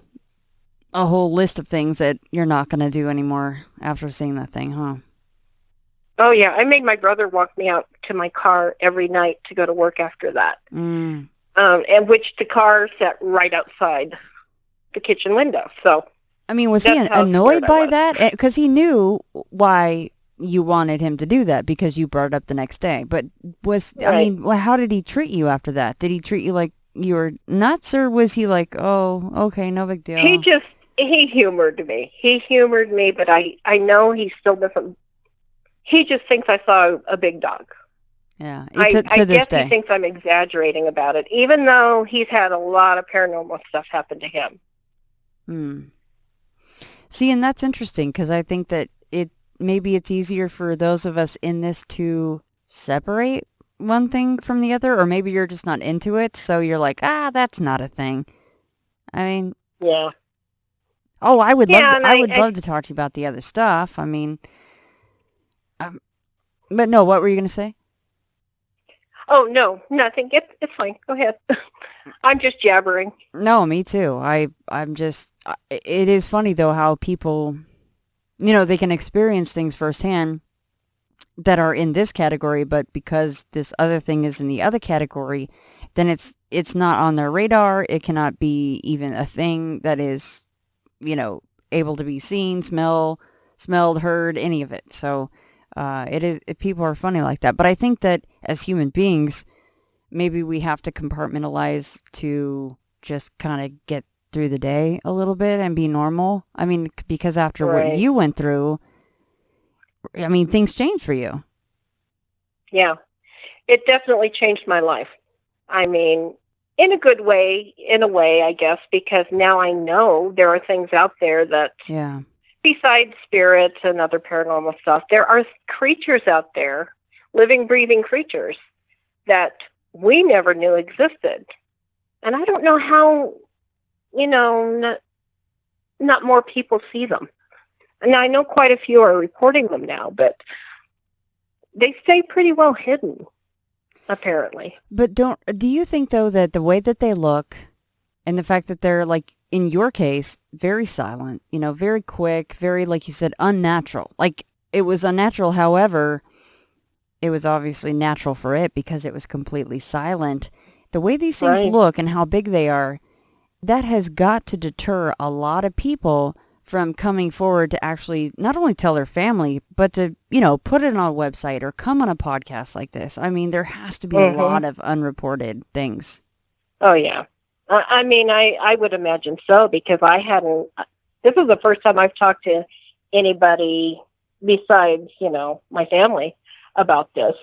a whole list of things that you're not going to do anymore after seeing that thing, huh? Oh, yeah. I made my brother walk me out to my car every night to go to work after that. And which the car sat right outside the kitchen window. So, I mean, was he annoyed by that? Because he knew why you wanted him to do that, because you brought it up the next day. But how did he treat you after that? Did he treat you like you were nuts, or was he like, oh, okay, no big deal? He humored me. But I know he still doesn't. He just thinks I saw a big dog. Yeah, I guess he thinks I'm exaggerating about it, even though he's had a lot of paranormal stuff happen to him. See, and that's interesting, because I think that maybe it's easier for those of us in this to separate one thing from the other, or maybe you're just not into it, so you're like, that's not a thing. I mean, yeah. Oh, I would love to talk to you about the other stuff. I mean, but no, what were you going to say? Oh, no, nothing. It's fine. Go ahead. I'm just jabbering. No, me too. I'm just, it is funny though how people, they can experience things firsthand that are in this category, but because this other thing is in the other category, then it's not on their radar. It cannot be even a thing that is, able to be seen, smelled, heard, any of it. So, people are funny like that. But I think that as human beings, maybe we have to compartmentalize to just kind of get through the day a little bit and be normal. I mean, because after what you went through, I mean, things changed for you. Yeah, it definitely changed my life. I mean, in a good way, I guess, because now I know there are things out there that, besides spirits and other paranormal stuff, there are creatures out there, living, breathing creatures that we never knew existed. And I don't know how, not more people see them. And I know quite a few are reporting them now, but they stay pretty well hidden, apparently. But do you think, though, that the way that they look and the fact that they're, like, in your case, very silent, very quick, very, like you said, unnatural. Like, it was unnatural, however, it was obviously natural for it because it was completely silent. The way these things look and how big they are, that has got to deter a lot of people from coming forward to actually not only tell their family, but to, put it on a website or come on a podcast like this. I mean, there has to be a lot of unreported things. Oh, yeah. I mean, I would imagine so, because this is the first time I've talked to anybody besides, my family about this.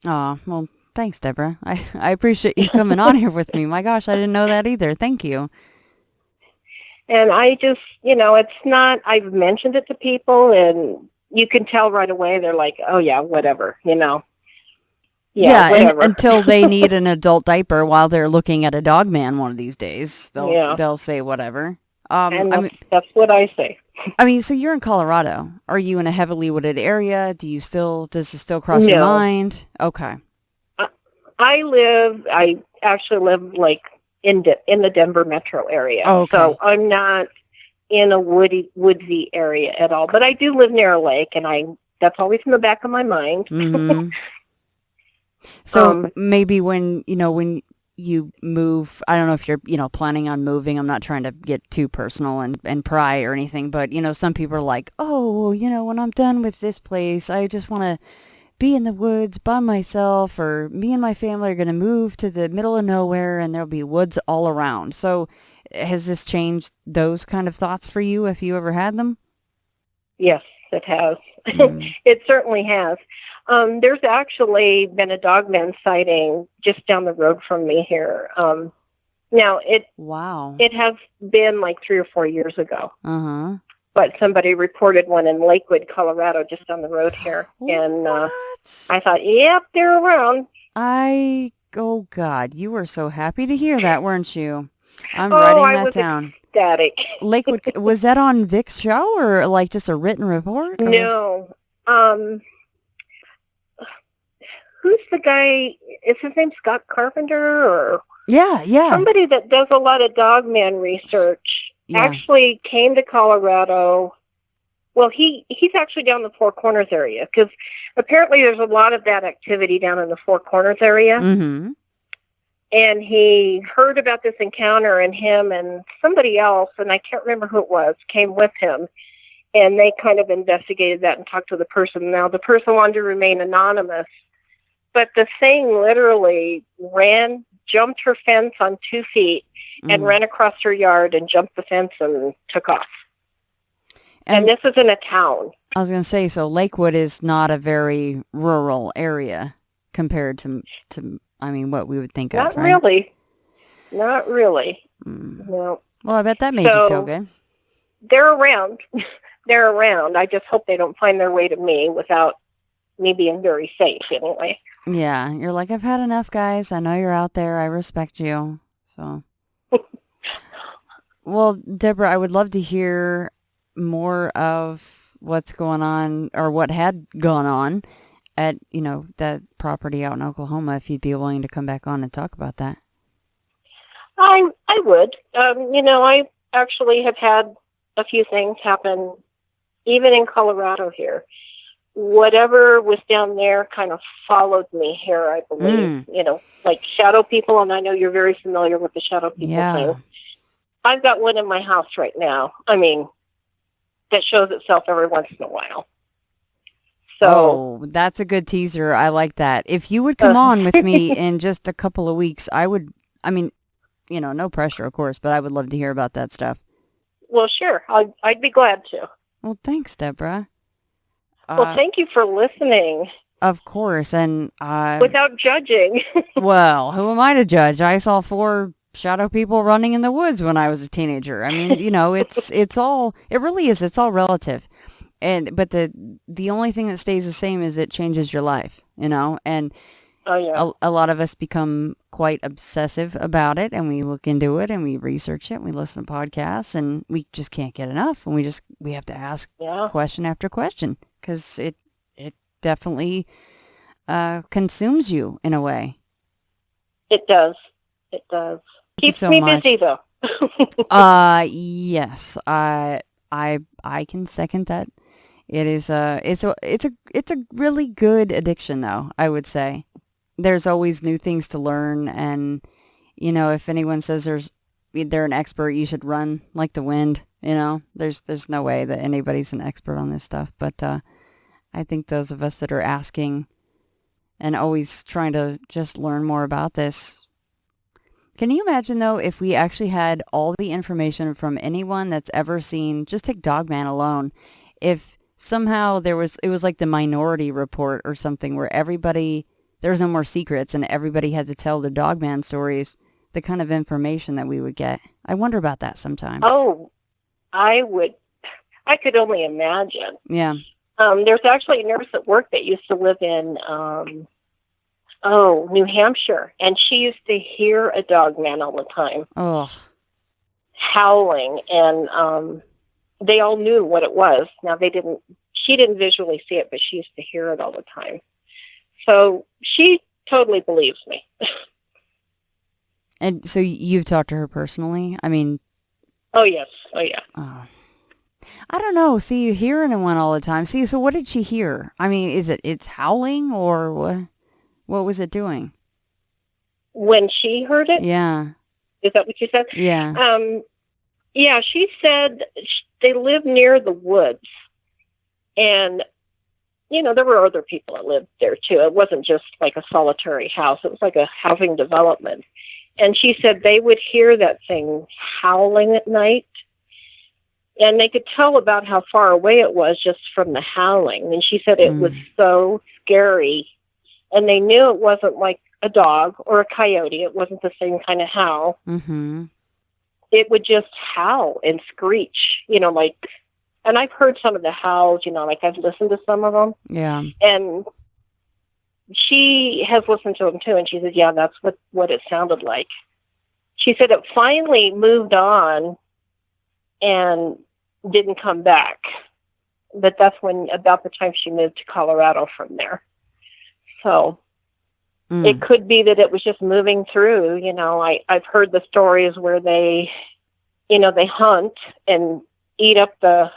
Oh, well, thanks, Deborah. I appreciate you coming on here with me. My gosh, I didn't know that either. Thank you. And I just, it's not, I've mentioned it to people and you can tell right away. They're like, oh yeah, whatever, Yeah, and until they need an adult diaper while they're looking at a Dogman one of these days, they'll say whatever. That's what I say. I mean, so you're in Colorado. Are you in a heavily wooded area? Does it still cross your mind? Okay. I actually live like in the Denver metro area. Oh, okay. So I'm not in a woodsy area at all. But I do live near a lake, and that's always in the back of my mind. Mm-hmm. So maybe when you move, I don't know if you're, planning on moving. I'm not trying to get too personal and pry or anything, but, some people are like, oh, when I'm done with this place, I just want to be in the woods by myself, or me and my family are going to move to the middle of nowhere and there'll be woods all around. So has this changed those kind of thoughts for you, if you ever had them? Yes, it has. It certainly has. There's actually been a Dogman sighting just down the road from me here. Now, it has been like 3 or 4 years ago. Uh-huh. But somebody reported one in Lakewood, Colorado, just down the road here. And I thought, yep, they're around. Oh, God, you were so happy to hear that, weren't you? I'm writing that down. Ecstatic. Lakewood, was that on Vic's show or like just a written report? Or? No. Who's the guy? Is his name Scott Carpenter? Or Yeah. Somebody that does a lot of Dogman research. Yeah. Actually came to Colorado. Well, he's actually down the Four Corners area, because apparently there's a lot of that activity down in the Four Corners area. Mm-hmm. And he heard about this encounter, and him and somebody else, and I can't remember who it was, came with him. And they kind of investigated that and talked to the person. Now, the person wanted to remain anonymous, but the thing literally jumped her fence on 2 feet, and ran across her yard and jumped the fence and took off. And this is in a town. I was going to say, so Lakewood is not a very rural area compared to what we would think of, right? Not really. No. Well, I bet that made you feel good. They're around. They're around. I just hope they don't find their way to me without me being very safe, anyway. Yeah, you're like, I've had enough, guys. I know you're out there. I respect you. So, well, Deborah, I would love to hear more of what's going on, or what had gone on at, that property out in Oklahoma, if you'd be willing to come back on and talk about that. I would. I actually have had a few things happen, even in Colorado here. Whatever was down there kind of followed me here, I believe. Like shadow people, and I know you're very familiar with the shadow people thing. I've got one in my house right now. That shows itself every once in a while. So that's a good teaser. I like that. If you would come on with me in just a couple of weeks, I would, no pressure, of course, but I would love to hear about that stuff. Well, sure. I'd be glad to. Well, thanks, Deborah. Well, thank you for listening. Of course, and without judging. Well, who am I to judge? I saw 4 shadow people running in the woods when I was a teenager. It's all relative. But the only thing that stays the same is it changes your life, and a lot of us become quite obsessive about it, and we look into it and we research it and we listen to podcasts, and we just can't get enough, and we have to ask question after question, because it definitely consumes you in a way. It does. Keeps me busy though. Yes. I can second that. It is it's a really good addiction, though, I would say. There's always new things to learn, and if anyone says they're an expert, you should run like the wind. There's no way that anybody's an expert on this stuff, but I think those of us that are asking and always trying to just learn more about this. Can you imagine, though, if we actually had all the information from anyone that's ever seen, just take Dogman alone, if somehow it was like the Minority Report or something, where there's no more secrets and everybody had to tell the Dogman stories, the kind of information that we would get. I wonder about that sometimes. Oh, I could only imagine. Yeah. There's actually a nurse at work that used to live in New Hampshire, and she used to hear a Dogman all the time. Oh. Howling, and they all knew what it was. Now, she didn't visually see it, but she used to hear it all the time. So she totally believes me. And so you've talked to her personally? I mean... Oh, yes. Oh, yeah. I don't know. See, you hearing one all the time. See, so what did she hear? I mean, it's howling or what? What was it doing? When she heard it? Yeah. Is that what you said? Yeah. Yeah, she said they live near the woods. And, you know, there were other people that lived there, too. It wasn't just like a solitary house. It was like a housing development. And she said they would hear that thing howling at night. And they could tell about how far away it was just from the howling. And she said it was so scary. And they knew it wasn't like a dog or a coyote. It wasn't the same kind of howl. Mm-hmm. It would just howl and screech, you know, like, and I've heard some of the howls, you know, like I've listened to some of them. Yeah. And she has listened to them too. And she said, yeah, that's what it sounded like. She said it finally moved on and didn't come back. But that's when, about the time she moved to Colorado from there. So it could be that it was just moving through, you know. I've heard the stories where they, you know, they hunt and eat up the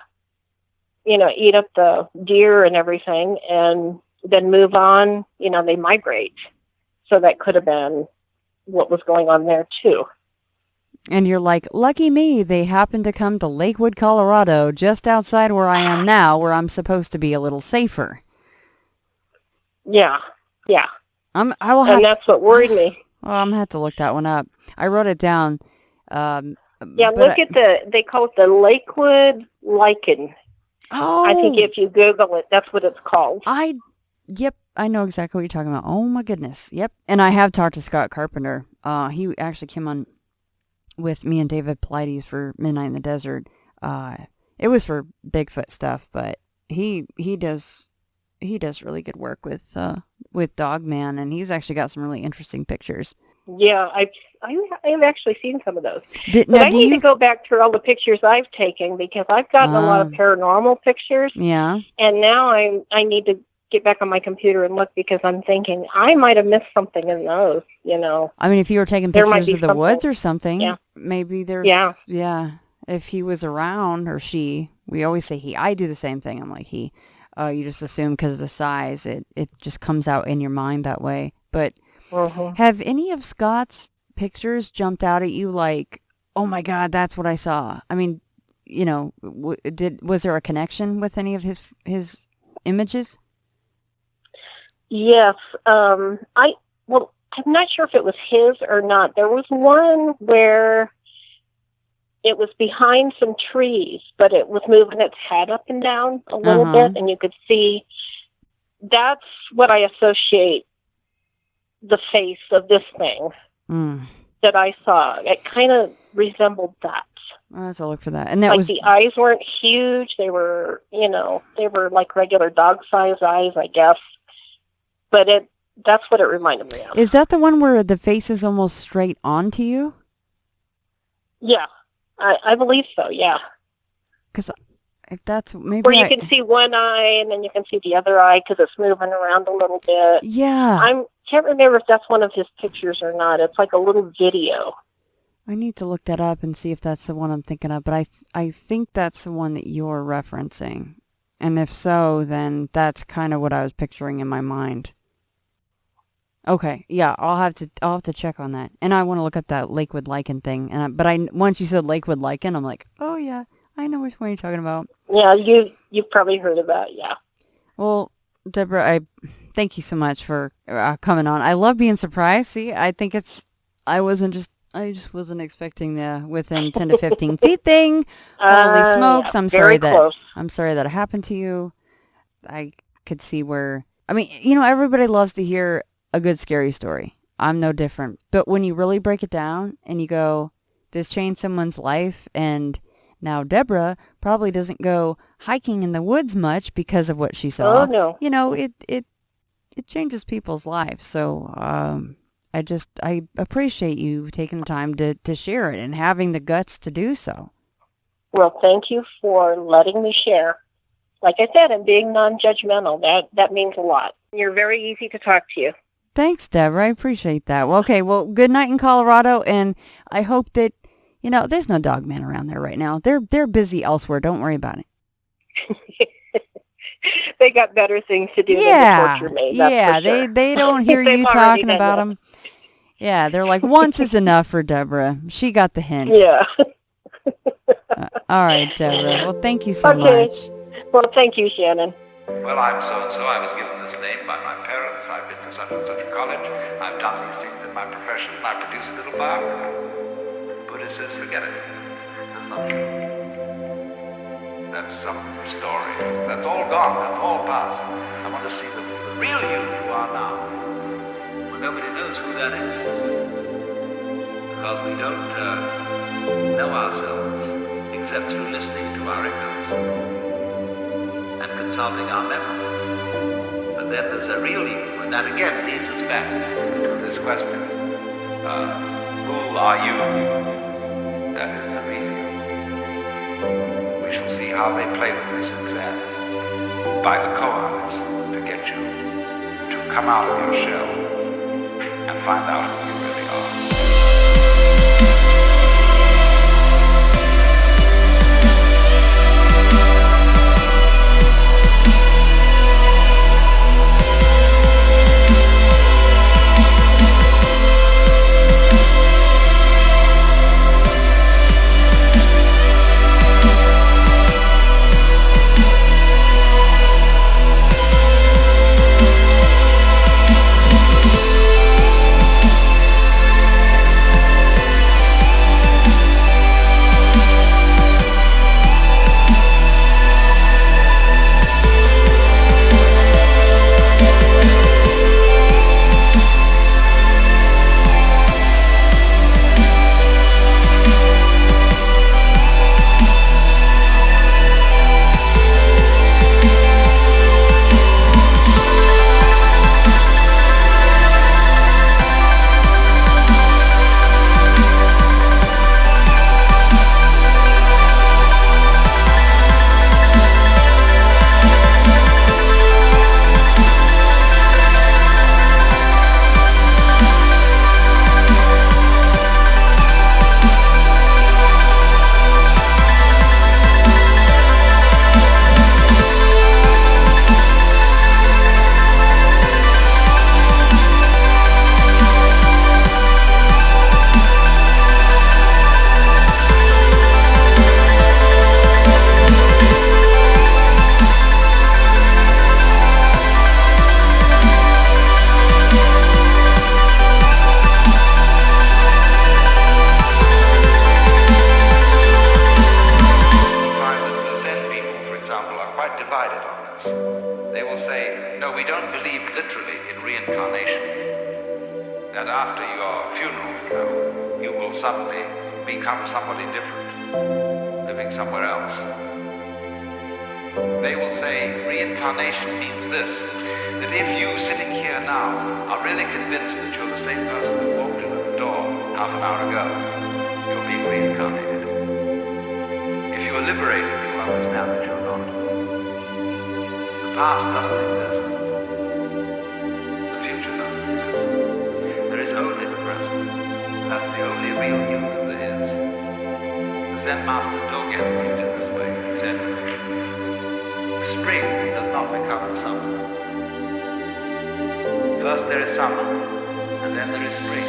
deer and everything and then move on, you know, they migrate. So that could have been what was going on there too. And you're like, lucky me, they happened to come to Lakewood, Colorado, just outside where I am now, where I'm supposed to be a little safer. Yeah, yeah. And that's what worried me. Well, I'm going to have to look that one up. I wrote it down. Yeah, look at they call it the Lakewood lichen. Oh. I think if you Google it, that's what it's called. Yep, I know exactly what you're talking about. Oh, my goodness. Yep. And I have talked to Scott Carpenter. He actually came on with me and David Pilates for Midnight in the Desert. It was for Bigfoot stuff, but he does really good work with Dogman, and he's actually got some really interesting pictures. Yeah, I've actually seen some of those. I need to go back through all the pictures I've taken because I've gotten a lot of paranormal pictures. Yeah. And now I need to get back on my computer and look because I'm thinking I might have missed something in those, you know. I mean, if you were taking pictures of the woods or something, yeah. Maybe there's... Yeah. If he was around, or she, we always say he. I do the same thing. I'm like he. You just assume because of the size, it just comes out in your mind that way. But have any of Scott's pictures jumped out at you like, oh my God, that's what I saw? I mean, you know, was there a connection with any of his images? Yes. I'm not sure if it was his or not. There was one where it was behind some trees, but it was moving its head up and down a little bit, and you could see. That's what I associate the face of this thing that I saw. It kind of resembled that. I'll have to look for that. And that like the eyes weren't huge. They were, you know, they were like regular dog-sized eyes, I guess. But that's what it reminded me of. Is that the one where the face is almost straight onto you? Yeah. I believe so, yeah. Because if that's maybe... Where you can see one eye and then you can see the other eye because it's moving around a little bit. Yeah. I can't remember if that's one of his pictures or not. It's like a little video. I need to look that up and see if that's the one I'm thinking of. But I think that's the one that you're referencing. And if so, then that's kind of what I was picturing in my mind. Okay, yeah, I'll have to check on that, and I want to look up that Lakewood lichen thing. But once you said Lakewood lichen, I'm like, oh yeah, I know which one you're talking about. Yeah, you've probably heard of that, yeah. Well, Deborah, I thank you so much for coming on. I love being surprised. See, I think I just wasn't expecting the within 10 to 15 feet thing. Holy smokes! Yeah, I'm sorry close. that it happened to you. I could see where. I mean, you know, everybody loves to hear a good scary story. I'm no different. But when you really break it down and you go, this changed someone's life, and now Deborah probably doesn't go hiking in the woods much because of what she saw. Oh, no. You know, it changes people's lives. So I appreciate you taking the time to share it and having the guts to do so. Well, thank you for letting me share. Like I said, and being non-judgmental, that means a lot. You're very easy to talk to. thanks, Deborah. I appreciate that. Well, okay, well, good night in Colorado, and I hope that, there's no Dogman around there right now. They're busy elsewhere. Don't worry about it. They got better things to do than to torture me. That's for sure. They don't hear you talking about them. Yeah, they're like, once is enough for Deborah. She got the hint. Yeah. All right, Deborah. Well, thank you so much. Well, thank you, Shannon. Well, I'm so-and-so. I was given this name by my parents. I've been to such and such a college. I've done these things in my profession. I produce a little biography. Buddha says, forget it. That's not true. That's some story. That's all gone. That's all past. I want to see the real you are now. Well, nobody knows who that is. Because we don't know ourselves except through listening to our echoes and consulting our memories. But then there's a real you, and that again leads us back to this question. Who are you? That is the real you. We shall see how they play with this exam by the koans to get you to come out of your shell and find out who you really are. Zen master Dogman put it in this way. He said, spring does not become summer. First there is summer, and then there is spring.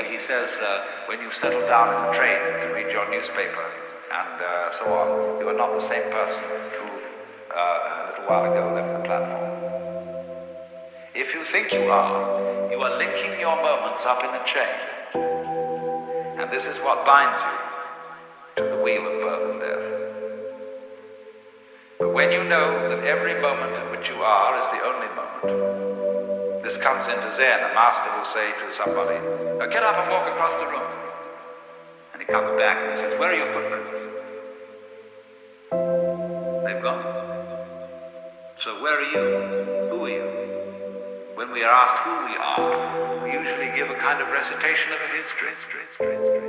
he says, when you settle down in the train to read your newspaper and so on, you are not the same person who a little while ago left the platform. If you think you are linking your moments up in a chain. And this is what binds you to the wheel of birth and death. But when you know that every moment in which you are is the only moment, this comes into Zen. A master will say to somebody, get up and walk across the room. And he comes back and he says, where are your footprints? They've gone. So where are you? Who are you? When we are asked who we are, we usually give a kind of recitation of a history.